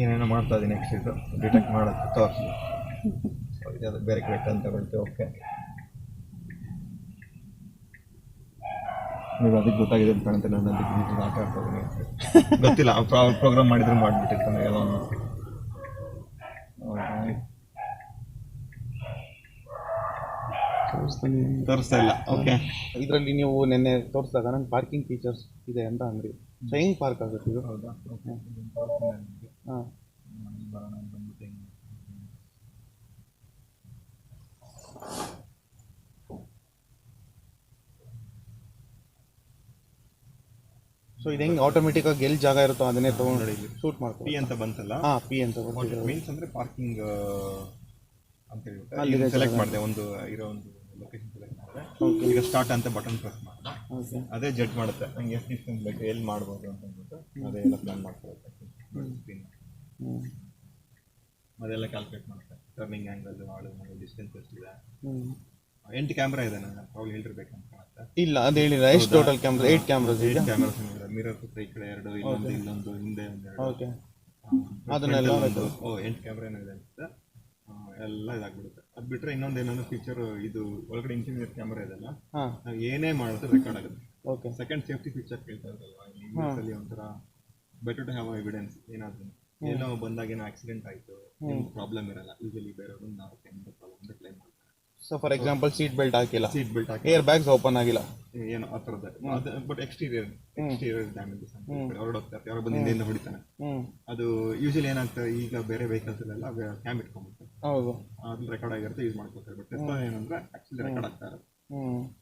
ಏನೇನೋ ಮಾಡ್ತಾ ಇದ್ದೀನಿ, ನೆಕ್ಸ್ಟ್ ಇದು ಡಿಟೆಕ್ಟ್ ಮಾಡುತ್ತೆ ತೋರಿಸಿ. ಅದು ಬೇರೆ ಕಡೆ ಟರ್ನ್ ತಗೊಳ್ತೀವಿ. ಓಕೆ, ನೀವು ಅದಕ್ಕೆ ಗೊತ್ತಾಗಿದೆ ಅಂತ ಕಾಣುತ್ತೆ. ನಾನು ಅದಕ್ಕೆ ಆಟ ಆಡ್ತಾ ಇದ್ದೀನಿ, ಗೊತ್ತಿಲ್ಲ, ಪ್ರೋಗ್ರಾಮ್ ಮಾಡಿದ್ರು ಮಾಡಿಬಿಟ್ಟಿರ್ತಾನೆ ಎಲ್ಲ ತೋರಿಸ್ತಾ ಇಲ್ಲ. ಓಕೆ, ಇದರಲ್ಲಿ ನೀವು ನಿನ್ನೆ ತೋರಿಸಿದಾಗ ನಂಗೆ ಪಾರ್ಕಿಂಗ್ ಫೀಚರ್ಸ್ ಇದೆ ಅಂತ ಅಂದ್ರಿ. ಸೊ ಹೆಂಗೆ ಪಾರ್ಕ್ ಆಗುತ್ತೆ ಇದು? ಹೌದಾ? ಹಾಂ, ಸೊ ಇದು ಹೆಂಗೆ ಆಟೋಮೆಟಿಕ್ ಆಗಿ ಎಲ್ಲಿ ಜಾಗ ಇರುತ್ತೋ ಅದನ್ನೇ ತಗೊಂಡು ಶೂಟ್ ಮಾಡ್ತೀವಿ. ಪಿ ಅಂತ ಬಂತಲ್ಲ? ಹಾಂ, ಪಿ ಅಂತ ಮೀನ್ಸ್ ಅಂದರೆ ಪಾರ್ಕಿಂಗ್ ಅಂತ ಹೇಳ್ಬಿಟ್ಟು ಸೆಲೆಕ್ಟ್ ಮಾಡಿದೆ, ಒಂದು ಇರೋ ಒಂದು ಲೊಕೇಶನ್ ಸೆಲೆಕ್ಟ್ ಮಾಡಿದೆ. ಈಗ ಸ್ಟಾರ್ಟ್ ಅಂತ ಬಟನ್ ಪ್ರೆಸ್ ಮಾಡಿದೆ, ಅದೇ ಜಡ್ಜ್ ಮಾಡುತ್ತೆ ನಂಗೆ ಎಷ್ಟು ಡಿಸ್ಟೆನ್ಸ್ ಬೇಕು, ಎಲ್ಲಿ ಮಾಡ್ಬೋದು ಅಂತ ಅಂದ್ಬಿಟ್ಟು ಅದೇ ಎಲ್ಲ ಪ್ಲಾನ್ ಮಾಡ್ಕೊಳುತ್ತೆ. ಸ್ಕ್ರೀನ್ ಅದೆಲ್ಲ ಕ್ಯಾಲ್ಕುಲೇಟ್ ಮಾಡುತ್ತೆ, ಟರ್ನಿಂಗ್ ಆ್ಯಂಗಲ್, ಆಳು ಡಿಸ್ಟೆನ್ಸ್ ಎಷ್ಟಿದೆ. 8 ಕ್ಯಾಮ್ರಾ ಇದೆ, ನಾನು ಪ್ರಾಬ್ಲಮ್ ಹೇಳಿರ್ಬೇಕಂತ ಕಾಣುತ್ತೆ. ಇಲ್ಲ, ಅದು ಹೇಳಿಲ್ಲ. ಎಷ್ಟು ಟೋಟಲ್ ಕ್ಯಾಮ್ರಾ? 8 ಕ್ಯಾಮ್ರಾಸ್ ಇದೆ. 8 ಕ್ಯಾಮ್ರಾಸ್ ಇದೆ. ಮಿರರ್ ಈ ಕಡೆ 2, ಇಲ್ಲೊಂದು ಹಿಂದೆ ಒಂದು 2. ಓಕೆ, ಅದನ್ನೆಲ್ಲ 8 ಕ್ಯಾಮ್ರಾ ಏನೋ ಇದೆ ಅಂತ ಎಲ್ಲ ಇದಾಗ್ಬಿಡುತ್ತೆ. ಅದು ಬಿಟ್ಟರೆ ಇನ್ನೊಂದು ಏನೋ ಫೀಚರ್, ಇದು ಒಳಗಡೆ ಇಂಟೀರಿಯರ್ ಕ್ಯಾಮ್ರಾ ಇದೆಲ್ಲ, ನಾವು ಏನೇ ಮಾಡಿದ್ರೆ ರೆಕಾರ್ಡ್ ಆಗುತ್ತೆ. ಓಕೆ, ಸೆಕೆಂಡ್ ಸೇಫ್ಟಿ ಫೀಚರ್ ಕೇಳ್ತಾ ಇದ್ದಲ್ವಾ, ಇಂಗ್ಲೀಷಲ್ಲಿ ಒಂಥರ ಬೆಟರ್ ಟು ಹ್ಯಾವ್ ಎವಿಡೆನ್ಸ್. ಏನಾದ್ರು ಏನೋ ಬಂದಾಗ ಏನೋ ಆಕ್ಸಿಡೆಂಟ್ ಆಯಿತು, ಪ್ರಾಬ್ಲಮ್ ಇರಲ್ಲ. ಯೂಶಲಿ ಬೇರೆಯವ್ರನ್ನ ನಾವು ಪ್ರಾಬ್ಲಮ್ ಅಂತ ಕ್ಲೈಮ್ ಮಾಡ್ತಾರೆ. So for example seat belt ಹಾಕಿಲ್ಲ, ಹಾಕಿ ಏರ್ ಬ್ಯಾಗ್ಸ್ ಓಪನ್ ಆಗಿಲ್ಲ, ಏನೋ ಆ ಥರದ್ದು. ಬಟ್ ಎಕ್ಸ್ಟೀರಿಯರ್ ಡ್ಯಾಮೇಜಸ್ ಅಂತ ಹೊರಡೋಗ್ತಾ ಇರ್ತಾರೆ, ಯಾರೋ ಬಂದು ಹಿಂದೆಯಿಂದ ಹೊಡಿತಾನೆ. ಅದು ಯೂಶಲಿ ಏನಾಗ್ತದೆ, ಈಗ ಬೇರೆ ವೆಹಿಕಲ್ಸಲ್ಲೆಲ್ಲ ಕ್ಯಾಮ್ ಇಟ್ಕೊಂಡ್ಬಿಡ್ತಾರೆ, ಹೌದು, ಅದು ರೆಕಾರ್ಡ್ ಆಗಿರುತ್ತೆ, ಯೂಸ್ ಮಾಡ್ಕೊತಾರೆ. ಬಟ್ ಟೆಸ್ಲಾ ಏನಂದ್ರೆ ಆಕ್ಚುಲಿ ರೆಕಾರ್ಡ್ ಆಗ್ತಾ ಇರುತ್ತೆ.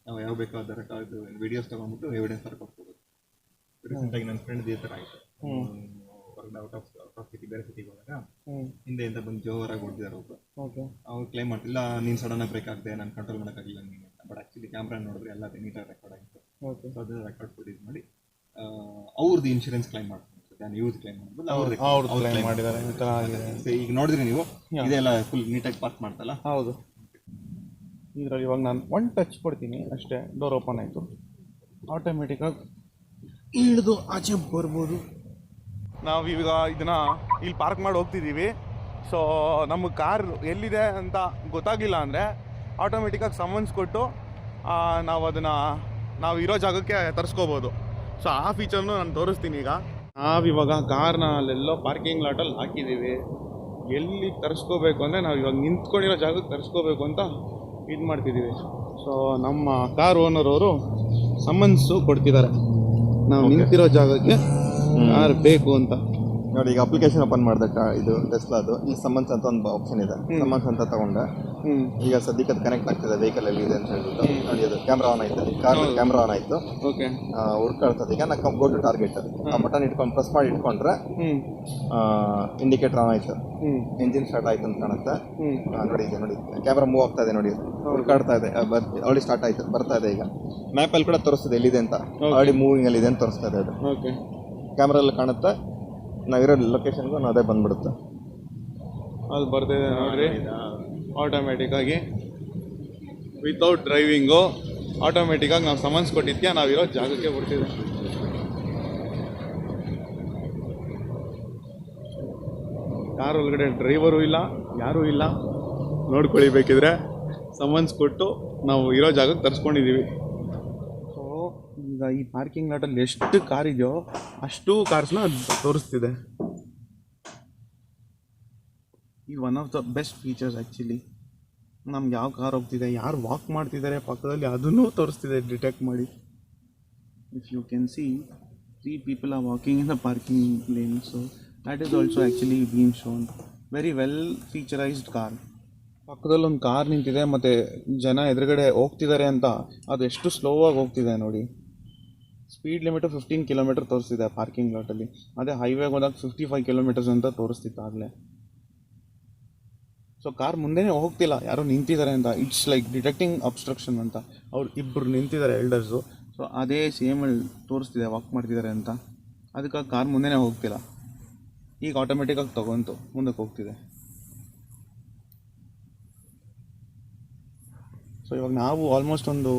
ನಾವು ಯಾವ ಬೇಕಾದ ರೆಕಾರ್ಡ್ ವಿಡಿಯೋಸ್ ತಗೊಂಡ್ಬಿಟ್ಟು ಎವಿಡೆನ್ಸ್ ಥರ ಕೊಡ್ಬೋದು. ರೀಸೆಂಟಾಗಿ ನನ್ನ ಫ್ರೆಂಡ್ ಈ ಥರ ಆಯಿತು, ಹೊರಗಡೆ ಔಟ್ ಆಫ್ ಸಿಟಿ ಬೇರೆ ಸಿಟಿಗೆ ಹೋದಾಗ ಹಿಂದೆಯಿಂದ ಬಂದು ಜೋರಾಗಿ ಹೊಡೆದಿದ್ದಾರೆ ಒಬ್ಬರು. ಅವ್ರು ಕ್ಲೈಮ್ ಮಾಡ್ತಿಲ್ಲ, ನೀನು ಸಡನ್ ಬ್ರೇಕ್ ಆಗದೆ ನಾನು ಕಂಟ್ರೋಲ್ ಮಾಡೋಕ್ಕಾಗಿಲ್ಲ ನೀನು ಅಂತ. ಬಟ್ ಆ್ಯಕ್ಚುಲಿ ಕ್ಯಾಮ್ರಾ ನೋಡಿದ್ರೆ ಎಲ್ಲ ನೀಟಾಗಿ ರೆಕಾರ್ಡ್ ಆಗಿತ್ತು. ಸೊ ಅದನ್ನ ರೆಕಾರ್ಡ್ ಪ್ರೊಡ್ಯೂಸ್ ಮಾಡಿ ಅವ್ರದ್ದು ಇನ್ಶೂರೆನ್ಸ್ ಕ್ಲೈಮ್ ಮಾಡ್ತಾರೆ, ನಾನು ಯೂಸ್ ಕ್ಲೈಮ್ ಮಾಡ್ಬೋದು, ಅವ್ರು ಮಾಡಿದ್ದಾರೆ. ಈಗ ನೋಡಿದ್ರಿ ನೀವು, ಇದೆಲ್ಲ ಫುಲ್ ನೀಟಾಗಿ ಪಾರ್ಕ್ ಮಾಡ್ತಲ್ಲ. ಹೌದು. ಇದರಲ್ಲಿ ಇವಾಗ ನಾನು ಒನ್ ಟಚ್ ಕೊಡ್ತೀನಿ ಅಷ್ಟೇ, ಡೋರ್ ಓಪನ್ ಆಯಿತು. ಆಟೋಮೆಟಿಕ್ಕಾಗಿ ಇಳಿದು ಆಚೆ ಬರ್ಬೋದು. ನಾವು ಈಗ ಇದನ್ನು ಇಲ್ಲಿ ಪಾರ್ಕ್ ಮಾಡಿ ಹೋಗ್ತಿದ್ದೀವಿ. ಸೊ ನಮ್ಮ ಕಾರ್ ಎಲ್ಲಿದೆ ಅಂತ ಗೊತ್ತಾಗಿಲ್ಲ ಅಂದರೆ ಆಟೋಮೆಟಿಕ್ಕಾಗಿ ಸಮನ್ಸ್ ಕೊಟ್ಟು ನಾವು ಇರೋ ಜಾಗಕ್ಕೆ ತರಿಸ್ಕೋಬೋದು. ಸೊ ಆ ಫೀಚರ್ನು ನಾನು ತೋರಿಸ್ತೀನಿ. ಈಗ ನಾವಿವಾಗ ಕಾರ್ನ ಅಲ್ಲೆಲ್ಲೋ ಪಾರ್ಕಿಂಗ್ ಲಾಟಲ್ಲಿ ಹಾಕಿದ್ದೀವಿ. ಎಲ್ಲಿ ತರಿಸ್ಕೋಬೇಕು ಅಂದರೆ ನಾವು ಇವಾಗ ನಿಂತ್ಕೊಂಡಿರೋ ಜಾಗಕ್ಕೆ ತರಿಸ್ಕೋಬೇಕು ಅಂತ ಇದು ಮಾಡ್ತಿದ್ದೀವಿ. ಸೊ ನಮ್ಮ ಕಾರ್ ಓನರ್ ಅವರು ಸಮನ್ಸು ಕೊಡ್ತಿದ್ದಾರೆ ನಾವು ನಿಂತಿರೋ ಜಾಗಕ್ಕೆ ಕಾರ್ ಬೇಕು ಅಂತ. ನೋಡಿ, ಈಗ ಅಪ್ಲಿಕೇಶನ್ ಓಪನ್ ಮಾಡಿದೆ ಇದು ಟೆಸ್ಲಾದು. ಈ ಸಮನ್ಸ್ ಅಂತ ಒಂದು ಆಪ್ಷನ್ ಇದೆ. ಸಮನ್ಸ್ ಅಂತ ತಗೊಂಡೆ. ಈಗ ಸದ್ಯಕ್ಕೆ ಅದು ಕನೆಕ್ಟ್ ಆಗ್ತದೆ ವೆಹಿಕಲ್ ಅಲ್ಲಿ ಇದೆ ಅಂತ ಹೇಳ್ಬಿಟ್ಟು. ನೋಡಿ, ಅದು ಕ್ಯಾಮ್ರಾ ಆನ್ ಆಯ್ತು, ಕಾರ್ ಕ್ಯಾಮ್ರಾ ಆನ್ ಆಯ್ತು. ಓಕೆ, ಹುಡ್ಕಾಡ್ತದೆ. ಈಗ ನಾವು ಗೋ ಟು ಟಾರ್ಗೆಟ್ ಆ ಬಟನ್ ಇಟ್ಕೊಂಡು ಪ್ರೆಸ್ ಮಾಡಿ ಇಟ್ಕೊಂಡ್ರೆ ಇಂಡಿಕೇಟರ್ ಆನ್ ಆಯ್ತು, ಎಂಜಿನ್ ಸ್ಟಾರ್ಟ್ ಆಯ್ತು ಅಂತ ಕಾಣುತ್ತೆ. ನೋಡಿ, ಇದೆ ನೋಡಿ, ಕ್ಯಾಮ್ರಾ ಮೂವ್ ಆಗ್ತಾ ಇದೆ. ನೋಡಿ, ಹುಡ್ಕಾಡ್ತಾ ಇದೆ, ಆಲ್ರೆಡಿ ಸ್ಟಾರ್ಟ್ ಆಯ್ತು, ಬರ್ತಾ ಇದೆ. ಈಗ ಮ್ಯಾಪಲ್ಲಿ ಕೂಡ ತೋರಿಸ್ತದೆ ಎಲ್ಲಿದೆ ಅಂತ, ಆಲ್ರೆಡಿ ಮೂವಿಂಗ್ ಅಲ್ಲಿ ಇದೆ ಅಂತ ತೋರಿಸ್ತಾ ಇದೆ. ಅದು ಓಕೆ, ಕ್ಯಾಮ್ರಲ್ಲಿ ಕಾಣುತ್ತೆ. ನಾವಿರೋ ಲೊಕೇಶನ್ಗೂ ಅದೇ ಬಂದ್ಬಿಡುತ್ತೆ. ಅದು ಬರ್ತಿದೆ ನೋಡ್ರಿ. ಆಟೋಮೆಟಿಕ್ಕಾಗಿ ವಿತೌಟ್ ಡ್ರೈವಿಂಗು ಆಟೋಮೆಟಿಕ್ಕಾಗಿ ನಾವು ಸಮನ್ಸ್ ಕೊಟ್ಟಿದ್ಕೆ ನಾವಿರೋ ಜಾಗಕ್ಕೆ ಬರ್ತಿದೆ. ಕಾರ್ ಒಳಗಡೆ ಡ್ರೈವರು ಇಲ್ಲ, ಯಾರೂ ಇಲ್ಲ. ನೋಡ್ಕೊಳ್ಳಿ ಬೇಕಿದ್ರೆ. ಸಮನ್ಸ್ ಕೊಟ್ಟು ನಾವು ಇರೋ ಜಾಗಕ್ಕೆ ತರಿಸ್ಕೊಂಡಿದ್ದೀವಿ. ಸೊ ಈಗ ಈ ಪಾರ್ಕಿಂಗ್ ಲಾಟಲ್ಲಿ ಎಷ್ಟು ಕಾರ್ ಇದೆಯೋ ಅಷ್ಟು ಕಾರ್ಸ್ನ ತೋರಿಸ್ತಿದೆ. ಈ one of the best features actually. ನಮ್ಗೆ ಯಾವ ಕಾರ್ ಹೋಗ್ತಿದೆ, ಯಾರು ವಾಕ್ ಮಾಡ್ತಿದ್ದಾರೆ ಪಕ್ಕದಲ್ಲಿ, ಅದನ್ನೂ ತೋರಿಸ್ತಿದೆ ಡಿಟೆಕ್ಟ್ ಮಾಡಿ. If you can see 3 people are walking in the parking lane. So that is also actually being shown. Very well featurized car. ಪಕ್ಕದಲ್ಲಿ ಒಂದು ಕಾರ್ ನಿಂತಿದೆ ಮತ್ತು ಜನ ಎದುರುಗಡೆ ಹೋಗ್ತಿದ್ದಾರೆ ಅಂತ ಅದು ಎಷ್ಟು ಸ್ಲೋ ಆಗಿ ಹೋಗ್ತಿದೆ ನೋಡಿ. ಸ್ಪೀಡ್ ಲಿಮಿಟು 15 ಕಿಲೋಮೀಟರ್ ತೋರಿಸ್ತಿದೆ ಪಾರ್ಕಿಂಗ್ ಲಾಟಲ್ಲಿ. ಅದೇ ಹೈವೇಗೆ ಹೋದಾಗ 55 ಕಿಲೋಮೀಟರ್ಸ್ ಅಂತ ತೋರಿಸ್ತಿತ್ತು ಆಗಲೇ. ಸೊ ಕಾರ್ ಮುಂದೆನೇ ಹೋಗ್ತಿಲ್ಲ, ಯಾರೋ ನಿಂತಿದ್ದಾರೆ ಅಂತ. ಇಟ್ಸ್ ಲೈಕ್ ಡಿಟೆಕ್ಟಿಂಗ್ ಅಬ್ಸ್ಟ್ರಕ್ಷನ್ ಅಂತ. ಅವ್ರು ಇಬ್ಬರು ನಿಂತಿದ್ದಾರೆ ಎಲ್ಡರ್ಸು. ಸೊ ಅದೇ ಸೇಮಲ್ಲಿ ತೋರಿಸ್ತಿದೆ ವಾಕ್ ಮಾಡ್ತಿದ್ದಾರೆ ಅಂತ. ಅದಕ್ಕಾಗಿ ಕಾರ್ ಮುಂದೆನೇ ಹೋಗ್ತಿಲ್ಲ. ಈಗ ಆಟೋಮೆಟಿಕ್ಕಾಗಿ ತಗೊಂತು ಮುಂದಕ್ಕೆ ಹೋಗ್ತಿದೆ. ಸೊ ಇವಾಗ ನಾವು ಆಲ್ಮೋಸ್ಟ್ ಒಂದು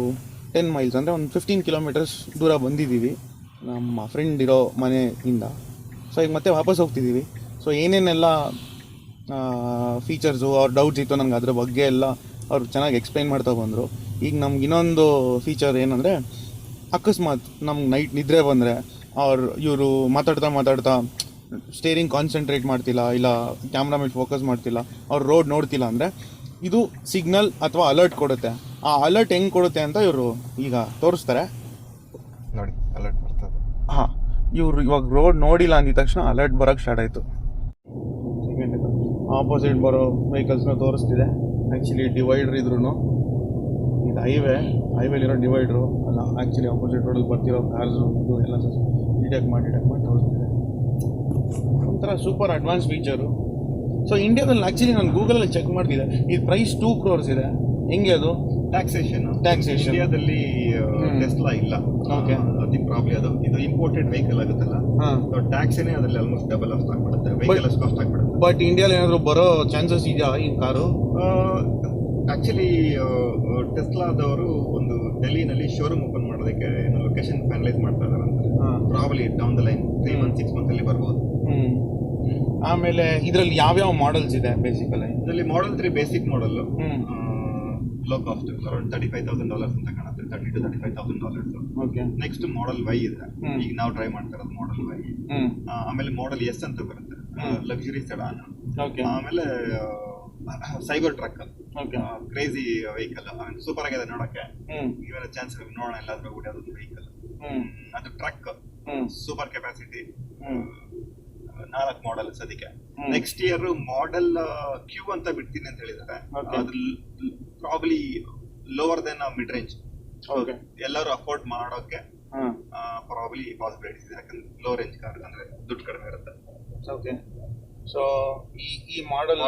10 miles ಅಂದರೆ ಒಂದು 15 ಕಿಲೋಮೀಟರ್ಸ್ ದೂರ ಬಂದಿದ್ದೀವಿ ನಮ್ಮ ಫ್ರೆಂಡ್ ಇರೋ ಮನೆಯಿಂದ. ಸೊ ಈಗ ಮತ್ತೆ ವಾಪಸ್ ಹೋಗ್ತಿದ್ದೀವಿ. ಸೊ ಏನೇನೆಲ್ಲ ಫೀಚರ್ಸು ಅವ್ರ ಡೌಟ್ಸ್ ಇತ್ತು ನನಗೆ ಅದ್ರ ಬಗ್ಗೆ ಎಲ್ಲ ಅವ್ರು ಚೆನ್ನಾಗಿ ಎಕ್ಸ್ಪ್ಲೈನ್ ಮಾಡ್ತಾ ಬಂದರು. ಈಗ ನಮ್ಗೆ ಇನ್ನೊಂದು ಫೀಚರ್ ಏನಂದರೆ, ಅಕಸ್ಮಾತ್ ನಮ್ಗೆ ನೈಟ್ ನಿದ್ರೆ ಬಂದರೆ ಇವರು ಮಾತಾಡ್ತಾ ಸ್ಟೇರಿಂಗ್ ಕಾನ್ಸಂಟ್ರೇಟ್ ಮಾಡ್ತಿಲ್ಲ, ಇಲ್ಲ ಕ್ಯಾಮ್ರಾ ಮೇಲೆ ಫೋಕಸ್ ಮಾಡ್ತಿಲ್ಲ, ಅವ್ರು ರೋಡ್ ನೋಡ್ತಿಲ್ಲ ಅಂದರೆ ಇದು ಸಿಗ್ನಲ್ ಅಥವಾ ಅಲರ್ಟ್ ಕೊಡುತ್ತೆ. ಆ ಅಲರ್ಟ್ ಹೆಂಗೆ ಕೊಡುತ್ತೆ ಅಂತ ಇವರು ಈಗ ತೋರಿಸ್ತಾರೆ. ನೋಡಿ, ಅಲರ್ಟ್ ಬರ್ತದೆ. ಹಾಂ, ಇವರು ಇವಾಗ ರೋಡ್ ನೋಡಿಲ್ಲ ಅಂದಿದ ತಕ್ಷಣ ಅಲರ್ಟ್ ಬರೋಕ್ಕೆ ಸ್ಟಾರ್ಟ್ ಆಯಿತು. ಆಪೋಸಿಟ್ ಬರೋ ವೆಹಿಕಲ್ಸ್ನ ತೋರಿಸ್ತಿದೆ. ಆ್ಯಕ್ಚುಲಿ ಡಿವೈಡ್ರ್ ಇದ್ರೂ ಇದು ಹೈವೇಲಿರೋ ಡಿವೈಡ್ರು ಅಲ್ಲ, ಆ್ಯಕ್ಚುಲಿ ಆಪೋಸಿಟ್ ರೋಡಲ್ಲಿ ಬರ್ತಿರೋ ಕಾರ್ಸು ಇದು ಎಲ್ಲ ಡಿಟೆಕ್ಟ್ ಮಾಡಿ ತೋರಿಸ್ತಿದೆ. ಒಂಥರ ಸೂಪರ್ ಅಡ್ವಾನ್ಸ್ ಫೀಚರು. ಸೊ ಇಂಡಿಯಾದಲ್ಲಿ ಆ್ಯಕ್ಚುಲಿ ನಾನು ಗೂಗಲಲ್ಲಿ ಚೆಕ್ ಮಾಡ್ತಿದ್ದೆ, ಇದು ಪ್ರೈಸ್ 2 crores ಇದೆ. ಹೆಂಗೆ ಅದು ಟ್ಯಾಕ್ಸೇಷನ್ ಇಂಡಿಯಾದಲ್ಲಿ ಟೆಸ್ಲಾ ಇಲ್ಲ. ಓಕೆ, ಅತಿ ಪ್ರಾಬ್ಲಮ್ ಅದು. ಇದು ಇಂಪೋರ್ಟೆಡ್ ವೆಹಿಕಲ್ ಆಗುತ್ತಲ್ಲ, ಟ್ಯಾಕ್ಸೇನೇ ಅದರಲ್ಲಿ ಆಲ್ಮೋಸ್ಟ್ ಡಬಲ್ ಆಫ್ ಆಗ್ಬಿಡುತ್ತೆ, ವೆಹಿಕಲ್ ಅಷ್ಟು ಕಾಸ್ಟ್ ಆಗ್ಬಿಡುತ್ತೆ. ಬಟ್ ಇಂಡಿಯಾದಲ್ಲಿ ಏನಾದರೂ ಬರೋ ಚಾನ್ಸಸ್ ಇದೆಯಾ ಈ ಕಾರು? ಆ್ಯಕ್ಚುಲಿ ಟೆಸ್ಲಾದವರು ಒಂದು ಡೆಲ್ಲಿನಲ್ಲಿ ಶೋರೂಮ್ ಓಪನ್ ಮಾಡೋದಕ್ಕೆ ಲೊಕೇಶನ್ ಫೈನಲೈಸ್ ಮಾಡ್ತಾ ಇದ್ದಾರೆ ಅಂತ. Probably down the line 3 months 6 months ಅಲ್ಲಿ ಬರ್ಬೋದು. ಆಮೇಲೆ ಇದರಲ್ಲಿ ಯಾವ್ಯಾವ ಮಾಡೆಲ್ಸ್ ಇದೆ? ಬೇಸಿಕಲಿ ಇದರಲ್ಲಿ model 3 basic model, low cost, around $35,000 ಅಂತ ಕಾಣುತ್ತೆ, $30,000 to $35,000. Okay. Next model Y ಇದೆ, ಈಗ ನಾವು ಟ್ರೈ ಮಾಡ್ತಾ ಇರೋದು ಮಾಡೆಲ್ ವೈ. ಆಮೇಲೆ ಮಾಡೆಲ್ ಎಸ್ ಅಂತ ಬರುತ್ತೆ, ಲಕ್ಸುರಿ ಸೆಡಾನ್. ಓಕೆ. ಆಮೇಲೆ Cybertruck, okay, crazy vehicle, super ಆಗಿದೆ ನೋಡಕ್ಕೆ. ಇವರ ಚಾನ್ಸ್ ನೋಡೋಣ ಎಲ್ಲಾದ್ರೂ ಕೂಡ ಅದೊಂದು ವೆಹಿಕಲ್. ಅದು ಟ್ರಕ್, ಸೂಪರ್ ಕೆಪಾಸಿಟಿ, 4 ಮಾಡೆಲ್ ಸದ್ಯಕ್ಕೆ. ನೆಕ್ಸ್ಟ್ ಇಯರ್ ಮಾಡೆಲ್ ಕ್ಯೂ ಅಂತ ಬಿಡ್ತೀನಿ ಅಂತ ಹೇಳಿದ್ದಾರೆ. ಅದ್ರ probably lower than mid range. ಎಲ್ಲರೂ ಅಫೋರ್ಡ್ ಮಾಡೋಕೆ ಪ್ರಾಬ್ಲಿ ಪಾಸಿಬಿಲಿಟೀಸ್ ಇದೆ, ಯಾಕಂದ್ರೆ ಲೋ ರೇಂಜ್ ಕಾರ್ ಅಂದ್ರೆ ದುಡ್ಡು ಕಡಿಮೆ ಇರುತ್ತೆ. ಓಕೆ. ಸೊ ಈ model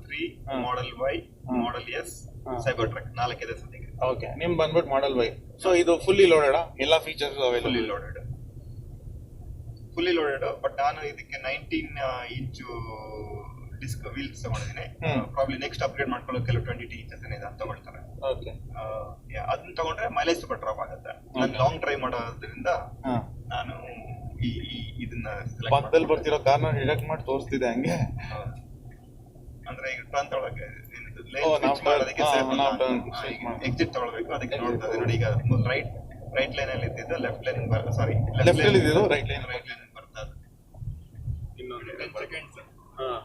3, model Y, model S, Cybertruck 4 ಇದೆ ಸದ್ಯಕ್ಕೆ. ಓಕೆ, ನಿಮ್ ಬಂದ್ಬಿಟ್ಟು ಮಾಡೆಲ್ ವೈ. ಸೊ ಇದು ಫುಲ್ಲಿ ಲೋಡೆಡ್, ಎಲ್ಲ features available? Fully loaded, but ನಾನು ಇದಕ್ಕೆ 19 inch ಡಿಸ್ಕ್ ವೀಲ್ಸ್ ತಗೊಂಡಿದ್ದೀನಿ. ಪ್ರಾಬ್ಲಿ ನೆಕ್ಸ್ಟ್ ಅಪ್ಗ್ರೇಡ್ ಮಾಡ್ಕೊಳ್ಳೋ ಕೆಲವು 20 ಇಂಚಸ್ ಏನಿದೆ ಅಂತ ತಗೊಳ್ತಾರೆ. ಅದನ್ನ ತಗೊಂಡ್ರೆ ಮೈಲೇಜ್ ಸ್ವಲ್ಪ ಡ್ರಾಪ್ ಆಗುತ್ತೆ. ನಾನು ಲಾಂಗ್ ಡ್ರೈವ್ ಮಾಡೋದ್ರಿಂದ ನಾನು ಇದನ್ನ ಪಕ್ಕದಲ್ಲಿ ಬರ್ತಿರೋ ಕಾರ್ನ ಡಿಟೆಕ್ಟ್ ಮಾಡಿ ತೋರಿಸ್ತಿದೆ ಹಂಗೆ. ಅಂದ್ರೆ ಈಗ ಟರ್ನ್ ತಗೊಳಕ್ಕೆ ಎಕ್ಸಿಟ್ ತಗೊಳ್ಬೇಕು, ಅದಕ್ಕೆ ನೋಡ್ತಾ ಇದೆ ನೋಡಿ. ಈಗ ರೈಟ್ ಲೈನ್ ಅಲ್ಲಿ ಇದ್ದಿದ್ದು ಲೆಫ್ಟ್ ಲೈನ್ ಸಾರಿ ಲೆಫ್ಟ್ ಲೈನ್ ಇದ್ದಿದ್ದು ರೈಟ್ ಲೈನ್ ಬರ್ತಾ ಇದೆ. ಇನ್ನೊಂದು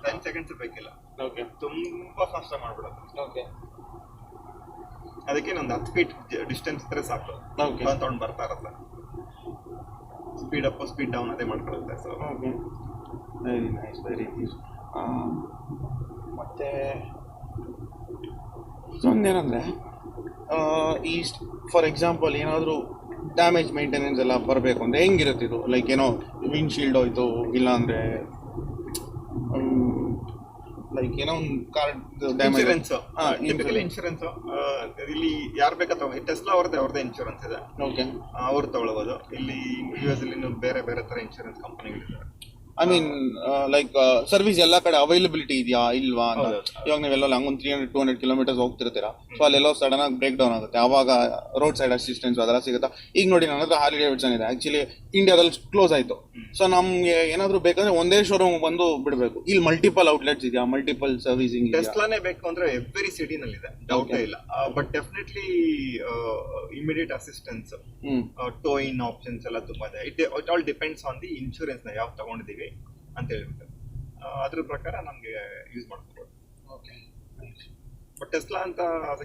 10 ಸೆಕೆಂಡ್ಸ್ ಬೇಕಿಲ್ಲ. ಓಕೆ, ತುಂಬಾ ಫಾಸ್ಟ್ ಮಾಡ್ಬಿಡೋದು. ಅದಕ್ಕೆ ಒಂದು 10 ಫೀಟ್ ಡಿಸ್ಟೆನ್ಸ್ ಇದ್ರೆ ಸಾಕು, ತಗೊಂಡು ಬರ್ತಾ ಇರುತ್ತೆ. ಸ್ಪೀಡ್ ಅಪ್ ಸ್ಪೀಡ್ ಡೌನ್ ಅದೇ ಮಾಡ್ಕೊಳ್ಳುತ್ತೆ. So very nice, very nice. ಮತ್ತೆ ಒಂದೇನಂದ್ರೆ ಈ ಫಾರ್ ಎಕ್ಸಾಂಪಲ್ ಏನಾದರೂ ಡ್ಯಾಮೇಜ್ ಮೇಂಟೆನೆನ್ಸ್ ಎಲ್ಲ ಬರಬೇಕು ಅಂದರೆ ಹೆಂಗಿರುತ್ತೆ ಇದು? ಲೈಕ್ ಏನೋ ವಿಂಡ್ಶೀಲ್ಡ್ ಹೋಯ್ತು, ಇಲ್ಲಾಂದರೆ ಲೈಕ್ ಏನೋ ಒಂದು ಕಾರ್ ಇನ್ಶೂರೆನ್ಸ್ ಇನ್ಶೂರೆನ್ಸ್ ಇಲ್ಲಿ ಯಾರು ಬೇಕಾ ಟೆಸ್ಲಾ ಅವ್ರದ್ದೇ ಇನ್ಶೂರೆನ್ಸ್ ಇದೆ. ಓಕೆ, ಅವ್ರು ತಗೊಳ್ಬೋದು. ಇಲ್ಲಿ US ಅಲ್ಲಿ ಬೇರೆ ಬೇರೆ ತರ ಇನ್ಶೂರೆನ್ಸ್ ಕಂಪನಿಗಳಿದೆ. ಐ ಮೀನ್ ಲೈಕ್ ಸರ್ವಿಸ್ ಎಲ್ಲ ಕಡೆ ಅವೈಲಬಿಲಿಟಿ ಇದೆಯಾ ಇಲ್ವಾ ಅಂತ. ಇವಾಗ ನೀವೆಲ್ಲ ಹಂಗೊಂದು 300-200 ಕಿಲೋಮೀಟರ್ಸ್ ಹೋಗ್ತಿರ್ತೀರಾ, ಸೊ ಅಲ್ಲೆಲ್ಲೋ ಸಡನ್ ಆಗಿ ಬ್ರೇಕ್ ಡೌನ್ ಆಗುತ್ತೆ, ಆವಾಗ ರೋಡ್ ಸೈಡ್ ಅಸಿಸ್ಟೆನ್ಸ್ ಅದೆಲ್ಲ ಸಿಗುತ್ತಾ? ಈಗ ನೋಡಿ, ನನ್ನ ಹತ್ರ ಹಾರ್ಲಿ ಡೇವಿಡ್ಸನ್ ಇದೆ, ಆಕ್ಚುಲಿ ಇಂಡಿಯಾದಲ್ಲಿ ಕ್ಲೋಸ್ ಆಯಿತು. ಸೊ ನಮಗೆ ಏನಾದರೂ ಬೇಕಂದ್ರೆ ಒಂದೇ ಶೋರೂಮ್ ಬಂದು ಬಿಡಬೇಕು. ಇಲ್ಲಿ ಮಲ್ಟಿಪಲ್ ಔಟ್ಲೆಟ್ಸ್ ಇದೆಯಾ, ಮಲ್ಟಿಪಲ್ ಸರ್ವಿಸಿಂಗ್? ಟೆಸ್ಲಾನೇ ಬೇಕು ಅಂದ್ರೆ ಎವ್ರಿ ಸಿಟಿನಲ್ಲಿ ಇದೆ, ಡೌಟೇ ಇಲ್ಲ. But definitely immediate assistance, towing options ಎಲ್ಲ ತುಂಬಾ ಇದೆ. It all depends on the insurance ನ ಯಾವ್ದು ತಗೊಂಡಿದ್ದೀವಿ ಅಂತ ಹೇಳ್ಬಿಟ್ಟು ಅದ್ರ ಪ್ರಕಾರ ನಮ್ಗೆ ಯೂಸ್ ಮಾಡ್ಕೋಬಹುದು. ಬಟ್ ಟೆಸ್ಲಾ ಅಂತ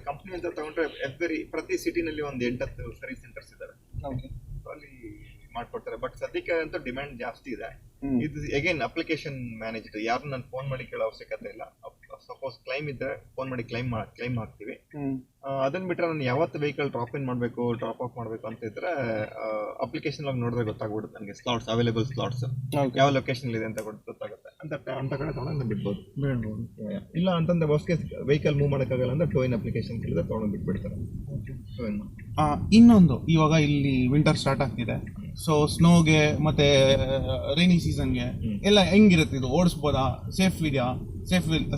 ಕಂಪ್ನಿ ಅಂತ ತಗೊಂಡ್ರೆ ಪ್ರತಿ ಸಿಟಿನಲ್ಲಿ ಒಂದು 8-10 ಸರ್ವಿಸ್ ಸೆಂಟರ್ಸ್ ಇದಾವೆ, ಅಲ್ಲಿ ಮಾಡ್ಕೊಡ್ತಾರೆ. ಬಟ್ ಸದ್ಯಕ್ಕೆ ಅಂತೂ ಡಿಮ್ಯಾಂಡ್ ಜಾಸ್ತಿ ಇದೆ. ಇದು ಅಗೇನ್ ಅಪ್ಲಿಕೇಶನ್ ಮ್ಯಾನೇಜ್ಡ್, ಯಾರು ನಾನು ಫೋನ್ ಮಾಡಿ ಕೇಳೋ ಅವಶ್ಯಕತೆ ಇಲ್ಲ. ಸಪೋಸ್ ಕ್ಲೈಮ್ ಇದ್ರೆ ಫೋನ್ ಮಾಡಿ ಕ್ಲೈಮ್ ಮಾಡ್ತೀವಿ. ಅದನ್ನ ಬಿಟ್ರೆ ನಾನು ಯಾವತ್ತು ವೆಹಿಕಲ್ ಡ್ರಾಪ್ ಇನ್ ಮಾಡಬೇಕು, ಡ್ರಾಪ್ ಆಫ್ ಮಾಡಬೇಕು ಅಂತ ಇದ್ರೆ ಅಪ್ಲಿಕೇಶನ್ ಆಗಿ ನೋಡಿದ್ರೆ ಗೊತ್ತಾಗ್ಬಿಡುತ್ತೆ ನನಗೆ. ಸ್ಲಾಟ್ಸ್ ಅವೈಲೇಬಲ್ ಸ್ಲಾಟ್ಸ್ ಯಾವ ಲೊಕೇಶನ್ ಇದೆ ಅಂತ ಗೊತ್ತಾಗುತ್ತೆ. ಅಂತ ಕಡೆ ತಗೊಂಡು ಬಿಡ್ಬೋದು. ಇಲ್ಲ ಅಂತಂದ್ರೆ ವೆಹಿಕಲ್ ಮೂವ್ ಮಾಡೋಕ್ಕಾಗಲ್ಲ ಅಂದ್ರೆ ಟೋಯಿನ್ ಅಪ್ಲಿಕೇಶನ್ ಕೇಳಿದ್ರೆ ತಗೊಂಡು ಬಿಟ್ಬಿಡ್ತಾರೆ. ಇನ್ನೊಂದು, ಇವಾಗ ಇಲ್ಲಿ ವಿಂಟರ್ ಸ್ಟಾರ್ಟ್ ಆಗ್ತಿದೆ, ಸೊ ಸ್ನೋಗೆ ಮತ್ತೆ ರೈನಿ ಸೀಸನ್ಗೆ ಎಲ್ಲ ಹೆಂಗಿರುತ್ತೆ ಇದು? ಓಡಿಸ್ಬೋದಾ? ಸೇಫ್ ಇದೆಯಾ?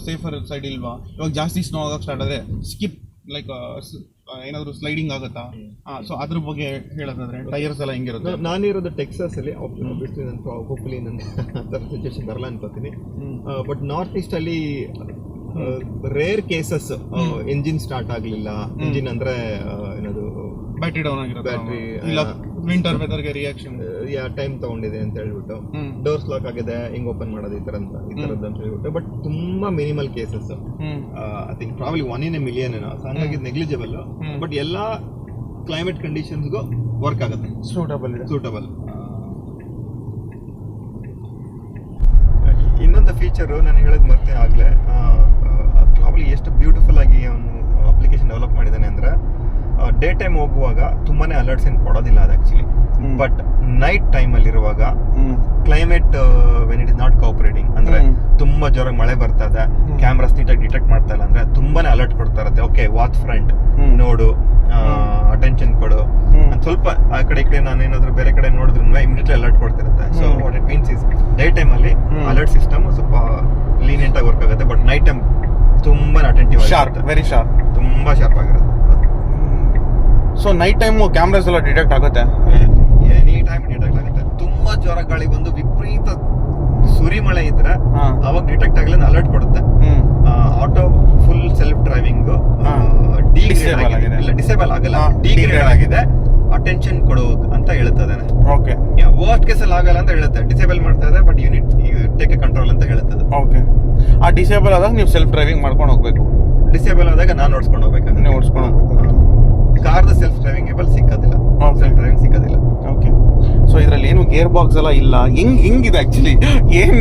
ಸೇಫರ್ ಸೈಡ್ ಇಲ್ವಾ? ಇವಾಗ ಜಾಸ್ತಿ ಸ್ನೋ ಆಗಕ್ಕೆ ಸ್ಟಾರ್ಟ್ ಆದರೆ ಸ್ಕಿಪ್ ಲೈಕ್ ಏನಾದರೂ ಸ್ಲೈಡಿಂಗ್ ಆಗುತ್ತಾ? ಸೊ ಅದ್ರ ಬಗ್ಗೆ ಹೇಳೋದಾದ್ರೆ ಟೈರ್ಸ್ ಎಲ್ಲ ಹೆಂಗಿರುತ್ತೆ? ನಾನಿರೋದು ಟೆಕ್ಸಾಸ್ ಅಲ್ಲಿ, ಹೋಪ್ಫುಲಿ ನನ್ನ ಆ ಥರ ಸಿಚುವೇಶನ್ ಬರಲ್ಲ ಅನ್ಕೋತೀನಿ. ಬಟ್ ನಾರ್ತ್ ಈಸ್ಟ್ ಅಲ್ಲಿ ರೇರ್ ಕೇಸಸ್ ಎಂಜಿನ್ ಸ್ಟಾರ್ಟ್ ಆಗಲಿಲ್ಲ. ಎಂಜಿನ್ ಅಂದ್ರೆ ಏನದು ಬ್ಯಾಟ್ರಿ ಡೌನ್ ಆಗಿರುತ್ತೆ, ಬ್ಯಾಟ್ರಿ ಇಲ್ಲ ವಿಂಟರ್ ವೆದರ್ಗೆ ರಿಯಾಕ್ಷನ್ ಟೈಮ್ ತಗೊಂಡಿದೆ ಅಂತ ಹೇಳ್ಬಿಟ್ಟು, ಡೋರ್ಸ್ ಲಾಕ್ ಆಗಿದೆ, ಹಿಂಗ್ ಓಪನ್ ಮಾಡೋದು ಈ ತರದ್ದು ಅಂತ ಹೇಳ್ಬಿಟ್ಟು. ಬಟ್ ತುಂಬಾ minimal cases, I think probably 1 in a million ಏನೋ. ಸೊ ಹಂಗಾಗಿ ನೆಗ್ಲಿಜಿಬಲ್. ಬಟ್ ಎಲ್ಲಾ ಕ್ಲೈಮೇಟ್ ಕಂಡೀಷನ್ಸ್ಗೂ ವರ್ಕ್ ಆಗುತ್ತೆ, ಸೂಟಬಲ್. ಇನ್ನೊಂದು ಫೀಚರು ನಾನು ಹೇಳೋದು ಮತ್ತೆ ಆಗ್ಲೇ, ಪ್ರಾಬ್ಲಿ ಎಷ್ಟು ಬ್ಯೂಟಿಫುಲ್ ಆಗಿ ಅವನು ಅಪ್ಲಿಕೇಶನ್ ಡೆವಲಪ್ ಮಾಡಿದ್ದಾನೆ ಅಂದ್ರೆ, ಡೇ ಟೈಮ್ ಹೋಗುವಾಗ ತುಂಬಾನೇ ಅಲರ್ಟ್ಸ್ ಏನು ಕೊಡೋದಿಲ್ಲ ಅದು ಆಕ್ಚುಲಿ. ಬಟ್ ನೈಟ್ ಟೈಮ್ ಅಲ್ಲಿ ಇರುವಾಗ climate when it is not cooperating, ಅಂದ್ರೆ ತುಂಬಾ ಜೋರಾಗಿ ಮಳೆ ಬರ್ತಾ ಇದೆ, ಕ್ಯಾಮ್ರಾಸ್ ನೀಟಾಗಿ ಡಿಟೆಕ್ಟ್ ಮಾಡ್ತಾ ಇಲ್ಲ ಅಂದ್ರೆ ತುಂಬಾನೇ ಅಲರ್ಟ್ ಕೊಡ್ತಾ ಇರುತ್ತೆ. ಓಕೆ, ವಾಚ್ ಫ್ರಂಟ್, ನೋಡು, ಅಟೆನ್ಷನ್ ಕೊಡು ಅಂತ ಸ್ವಲ್ಪ ಆ ಕಡೆ ಈ ಕಡೆ ನಾನು ಏನಾದ್ರು ಬೇರೆ ಕಡೆ ನೋಡಿದ್ರು ಇಮಿಡಿಯೇಟ್ಲಿ ಅಲರ್ಟ್ ಕೊಡ್ತಿರುತ್ತೆ. So what it means is day time ಅಲ್ಲಿ ಅಲರ್ಟ್ ಸಿಸ್ಟಮ್ ಸ್ವಲ್ಪ ಲೀನಿಯಂಟ್ ಆಗಿ ವರ್ಕ್ ಆಗುತ್ತೆ. ಬಟ್ ನೈಟ್ ಟೈಮ್ ತುಂಬಾ ಅಟೆಂಟಿವ್ ಆಗಿರುತ್ತೆ, ವೆರಿ ಶಾರ್ಪ್, ತುಂಬಾ ಶಾರ್ಪ್ ಆಗಿರುತ್ತೆ. ಸೊ ನೈಟ್ ಟೈಮ್ ಕ್ಯಾಮ್ರಾಸ್ ಎಲ್ಲ ಡಿಟೆಕ್ಟ್ ಆಗುತ್ತೆ, ಎನಿ ಟೈಮ್ ಡಿಟೆಕ್ಟ್ ಆಗುತ್ತೆ. ತುಂಬಾ ಜೋರ ಗಾಳಿ ಬಂದು ವಿಪರೀತ ಸುರಿಮಳೆ ಇದ್ರೆ ಅವಾಗ ಡಿಟೆಕ್ಟ್ ಆಗಲಿ ಅಲರ್ಟ್ ಕೊಡುತ್ತೆ. Auto full self driving disable ಆಗಲ್ಲ, ಡಿಗ್ರೇಡ್ ಆಗಿದೆ, ಅಟೆನ್ಷನ್ ಕೊಡು ಅಂತ ಹೇಳ್ತದೆ. ಓಕೆ, ವರ್ಸ್ಟ್ ಕೇಸ್ ಅಲ್ಲಿ ಆಗಲ್ಲ ಅಂತ ಹೇಳುತ್ತೆ, ಡಿಸೇಬಲ್ ಮಾಡ್ತಾ ಇದೆ, ಬಟ್ ಯೂನಿಟ್ ಟೇಕ್ ಕಂಟ್ರೋಲ್ ಅಂತ ಹೇಳ್ತದೆ. ಓಕೆ, ಆ ಡಿಸೇಬಲ್ ಆದಾಗ ನೀವು ಸೆಲ್ಫ್ ಡ್ರೈವಿಂಗ್ ಮಾಡ್ಕೊಂಡು ಹೋಗ್ಬೇಕು. ಡಿಸೇಬಲ್ ಆದಾಗ ನಾನು ಓಡಿಸ್ಕೊಂಡು ಹೋಗ್ಬೇಕು, ನೀವು ಓಡಿಸ್ಕೊಂಡು ಹೋಗ್ಬೇಕು. ಕಾರ್ದ ಸೆಲ್ಫ್ ಡ್ರೈವಿಂಗೇಬಲ್ ಸಿಕ್ಕೋದಿಲ್ಲ, ಸೆಲ್ಫ್ ಡ್ರೈವಿಂಗ್ ಸಿಕ್ಕೋದಿಲ್ಲ. ಓಕೆ, ಸೊ ಇದರಲ್ಲಿ ಏನು ಗೇರ್ ಬಾಕ್ಸ್ ಎಲ್ಲ ಇಲ್ಲ, ಹೆಂಗಿದೆ ಆಕ್ಚುಲಿ? ಏನ್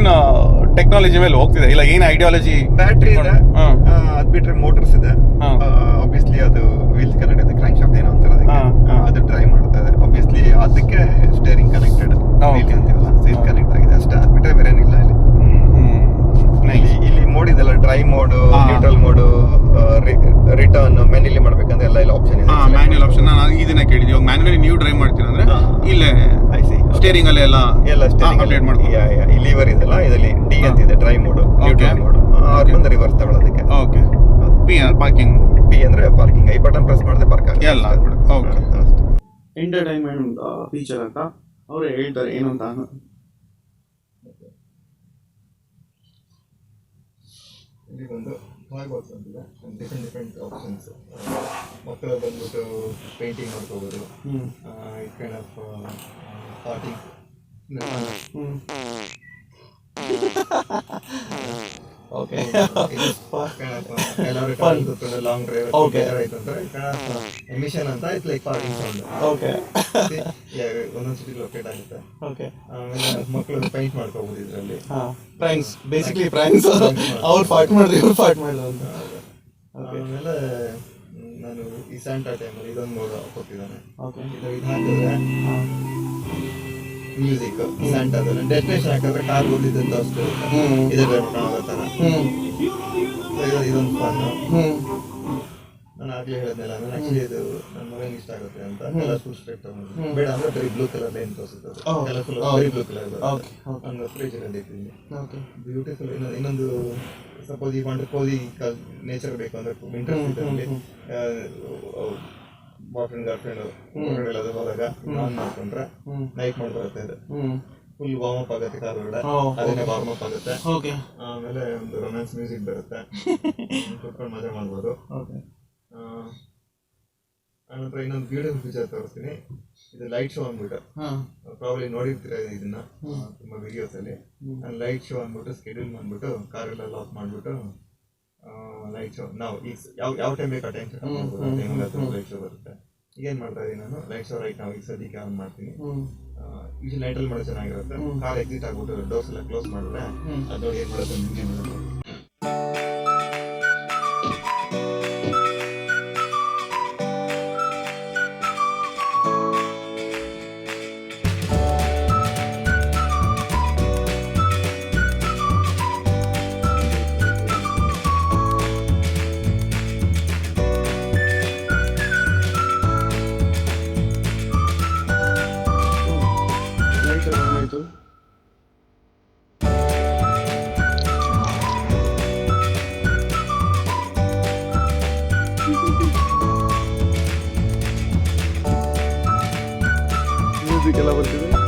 ಟೆಕ್ನಾಲಜಿ ಮೇಲೆ ಹೋಗ್ತಿದೆ? ಇಲ್ಲ ಏನ್ ಐಡಿಯಾಲಜಿ? ಬ್ಯಾಟ್ರಿ ಇದೆ, ಅದ್ ಬಿಟ್ರೆ ಮೋಟರ್ಸ್ ಇದೆ. ಆಬ್ವಿಯಸ್ಲಿ ಅದು ವೀಲ್ ಕನೆಕ್ಟ್ ಇದೆ, ಕ್ರ್ಯಾಂಕ್ ಶಾಫ್ಟ್ ಏನೋ ಅಂತಾರೆ ಅದು ಡ್ರೈವ್ ಮಾಡ್ತಾ ಇದೆ. ಆಬ್ವಿಯಸ್ಲಿ ಅದಕ್ಕೆ ಸ್ಟೇರಿಂಗ್ ಕನೆಕ್ಟೆಡ್ ಅಂತೀವಲ್ಲ, ಸೀಟ್ ಕನೆಕ್ಟ್ ಆಗಿದೆ ಅಷ್ಟೇ. ಅದ್ ಬಿಟ್ರೆ ಬೇರೆ ಏನಿಲ್ಲ ಇಲ್ಲಿ. ಇಲ್ಲಿ ಮೋಡ್ ಇದೆಲ್ಲ, drive mode, neutral mode, return manually ಮಾಡ್ಬೇಕಂದ್ರೆ ಎಲ್ಲ ಆಪ್ಷನ್ ಇದೆ. ಮ್ಯಾನ್ಯಲ್ ಆಪ್ಷನ್ ನಾನು ಇದನ್ನ ಕೇಳಿದ್ವಿ. ಮ್ಯಾನ್ಯಲಿ ನೀವು ಡ್ರೈವ್ ಮಾಡ್ತೀರಾ ಅಂದ್ರೆ ಇಲ್ಲೇ ಸ್ಟೇರಿಂಗ್ ಅಲ್ಲಿ ಎಲ್ಲ ಎಲ್ಲ update ಮಾಡ್ಕೊ. ಈ ಲೀವರ್ ಇದೆಲ್ಲ ಇದರಲ್ಲಿ ಡಿ ಅಂತ ಇದೆ, drive mode, neutral mode, R ಬಂದ್ರೆ ರಿವರ್ಸ್ ತಗೊಳ್ಳೋದಕ್ಕೆ. ಓಕೆ. ಪಿ ಪಾರ್ಕಿಂಗ್, ಪಿ ಅಂದ್ರೆ ಪಾರ್ಕಿಂಗ್, ಐ ಬಟನ್ ಪ್ರೆಸ್ ಮಾಡಿದ್ರೆ ಪಾರ್ಕ್ ಆಗುತ್ತೆ ಎಲ್ಲ ಆಗ್ಬಿಡು. ಓಕೆ. ಎಂಟರ್ಟೈನ್ಮೆಂಟ್ ಫೀಚರ್ ಅಂತ ಅವರೇ ಹೇಳ್ತಾರೆ ಏನು ಅಂತ. ಇಲ್ಲಿ ಒಂದು ಟಾಯ್ ಬಾಕ್ಸ್ ಅಂತಿದೆ, ಡಿಫ್ರೆಂಟ್ ಆಪ್ಷನ್ಸ್. ಮಕ್ಕಳು ಬಂದ್ಬಿಟ್ಟು ಪೇಂಟಿಂಗ್ ಮಾಡ್ಕೋಬೋದು, ಈ ಕೈಂಡ್ ಆಫ್ ಪಾರ್ಟಿ, ಓಕೆ. ಎಲ್ಲರೂ ಲಾಂಗ್ ಡ್ರೈವ್ ಆಯ್ತು ಅಂದ್ರೆ ಎಮಿಷನ್ ಅಂತ it's like parking sound. Okay. ಒಂದೊಂದು ಸಿಟಿ ಲೊಕೇಟ್ ಆಗುತ್ತೆ. ಓಕೆ. ಆಮೇಲೆ ಮಕ್ಕಳು ಪೇಂಟ್ ಮಾಡ್ಕೋಬೋದು ಇದರಲ್ಲಿ. ಫ್ರೆಂಡ್ಸ್, ಬೇಸಿಕ್ಲಿ ಫ್ರೆಂಡ್ಸ್ ಅವ್ರು ಪಾರ್ಟ್ ಮಾಡ್ರಿ, ಇವ್ರು ಪಾರ್ಟ್ ಮಾಡಲ್ಲ ಅಂತ. ಆಮೇಲೆ ನಾನು ಈ ಸ್ಯಾಂಟಾ ಟೈಮಲ್ಲಿ ಇದೊಂದು ಮೋಡ್ ಕೊಟ್ಟಿದ್ದಾನೆ. ಓಕೆ. ಇದು ಹಾಕಿದ್ರೆ ಮ್ಯೂಸಿಕ್ ಸ್ಯಾಂಟಾದಲ್ಲಿ ಡೆಸ್ಟಿನೇಷನ್ ಹಾಕಿದ್ರೆ ಕಾರ್ ಓದಿದ್ದಂತ ಅಷ್ಟು ಇದೇ ಡ್ರೈವ್ ಆಗೋ ಥರ. ಇದೊಂದು ಫನ್. ನಾನು ಆಗ್ಲೇ ಹೇಳಿದ್ನಲ್ಲ, ನಾನು ಆಕ್ಚುಲಿ ಇದು ನನ್ನ ಮಗನಿಗೆ ಇಷ್ಟ ಆಗುತ್ತೆ ಅಂತ ಕಲರ್ಫುಲ್ ಸ್ಟ್ರೈಪ್ ತಗೊಂಡು, ಬೇಡ ಅಂದ್ರೆ ಬರೀ ಬ್ಲೂ ಕಲರ್ ಲೈನ್ ತೋರಿಸುತ್ತೆ, ಕಲರ್ಫುಲ್ ಬರೀ ಬ್ಲೂ ಕಲರ್. ಹಂಗೆ ಫ್ರೀಜಲ್ಲಿ ಇಟ್ಟಿದ್ದೀನಿ. ಬ್ಯೂಟಿಫುಲ್. ಇನ್ನೊಂದು ಸಪೋಸ್ ಈ ವಾಂಟ್ ಕೋದಿ ನೇಚರ್ ಬೇಕು ಅಂದ್ರೆ winter ಸೀಸನ್ಗೆ boy friend girl friend ಹೊರಗಡೆ ಹೋದಾಗ ಆನ್ ಮಾಡ್ಕೊಂಡ್ರೆ ನೈಟ್ ಮಾಡಿ ಬರುತ್ತೆ. ಇದು ಫುಲ್ ವಾರ್ಮ್ ಅಪ್ ಆಗುತ್ತೆ ಕಾರ್ ಒಳಗಡೆ, ಅದನ್ನೇ ವಾರ್ಮ್ ಅಪ್ ಆಗುತ್ತೆ. ಆಮೇಲೆ ಒಂದು ರೊಮ್ಯಾನ್ಸ್ ಮ್ಯೂಸಿಕ್ ಬರುತ್ತೆ, ಕುತ್ಕೊಂಡು ಮಜಾ ಮಾಡ್ಬೋದು. ಆನಂತರ ಇನ್ನೊಂದು ಬ್ಯೂಟಿಫುಲ್ ಫೀಚರ್ ತೋರಿಸ್ತೀನಿ. ಇದು ಲೈಟ್ ಶೋ ಅಂದ್ಬಿಟ್ಟು, ಪ್ರಾಬ್ಲಿ ನೋಡಿರ್ತೀರ ಇದನ್ನ ತುಂಬಾ ವಿಡಿಯೋಸ್ ಅಲ್ಲಿ. ನಾನು ಲೈಟ್ ಶೋ ಅಂದ್ಬಿಟ್ಟು ಸ್ಕೆಡ್ಯೂಲ್ ಮಾಡ್ಬಿಟ್ಟು ಕಾರೆಲ್ಲ ಲಾಕ್ ಮಾಡ್ಬಿಟ್ಟು ಲೈಟ್ ಶೋ ನಾವು ಈಗ ಯಾವ ಟೈಮ್ ಬೇಕು ಆ ಟೈಮ್ ಲೈಟ್ ಶೋ ಬರುತ್ತೆ. ಈಗ ಏನ್ ಮಾಡ್ತಾ ಇದೀನಿ ನಾನು, ಲೈಟ್ ಶೋ ರೈಟ್ ನಾವು ಈಗ ಸದ್ಯಕ್ಕೆ ಆನ್ ಮಾಡ್ತೀನಿ. ಯೂಶಲಿ ನೈಟಲ್ಲಿ ಮಾಡೋದು ಚೆನ್ನಾಗಿರುತ್ತೆ. ಕಾರ್ ಎಕ್ಸಿಟ್ ಆಗ್ಬಿಟ್ಟು ಡೋರ್ಸ್ ಎಲ್ಲ ಕ್ಲೋಸ್ ಮಾಡಿದ್ರೆ ಅದು ನೋಡಿ ಏನ್ ಮಾಡುತ್ತೆ ನಿಮಗೆ ಮಾಡೋದು. ಮ್ಯೂಸಿಕ್ ಎಲ್ಲ ಬರ್ತಿದೆ.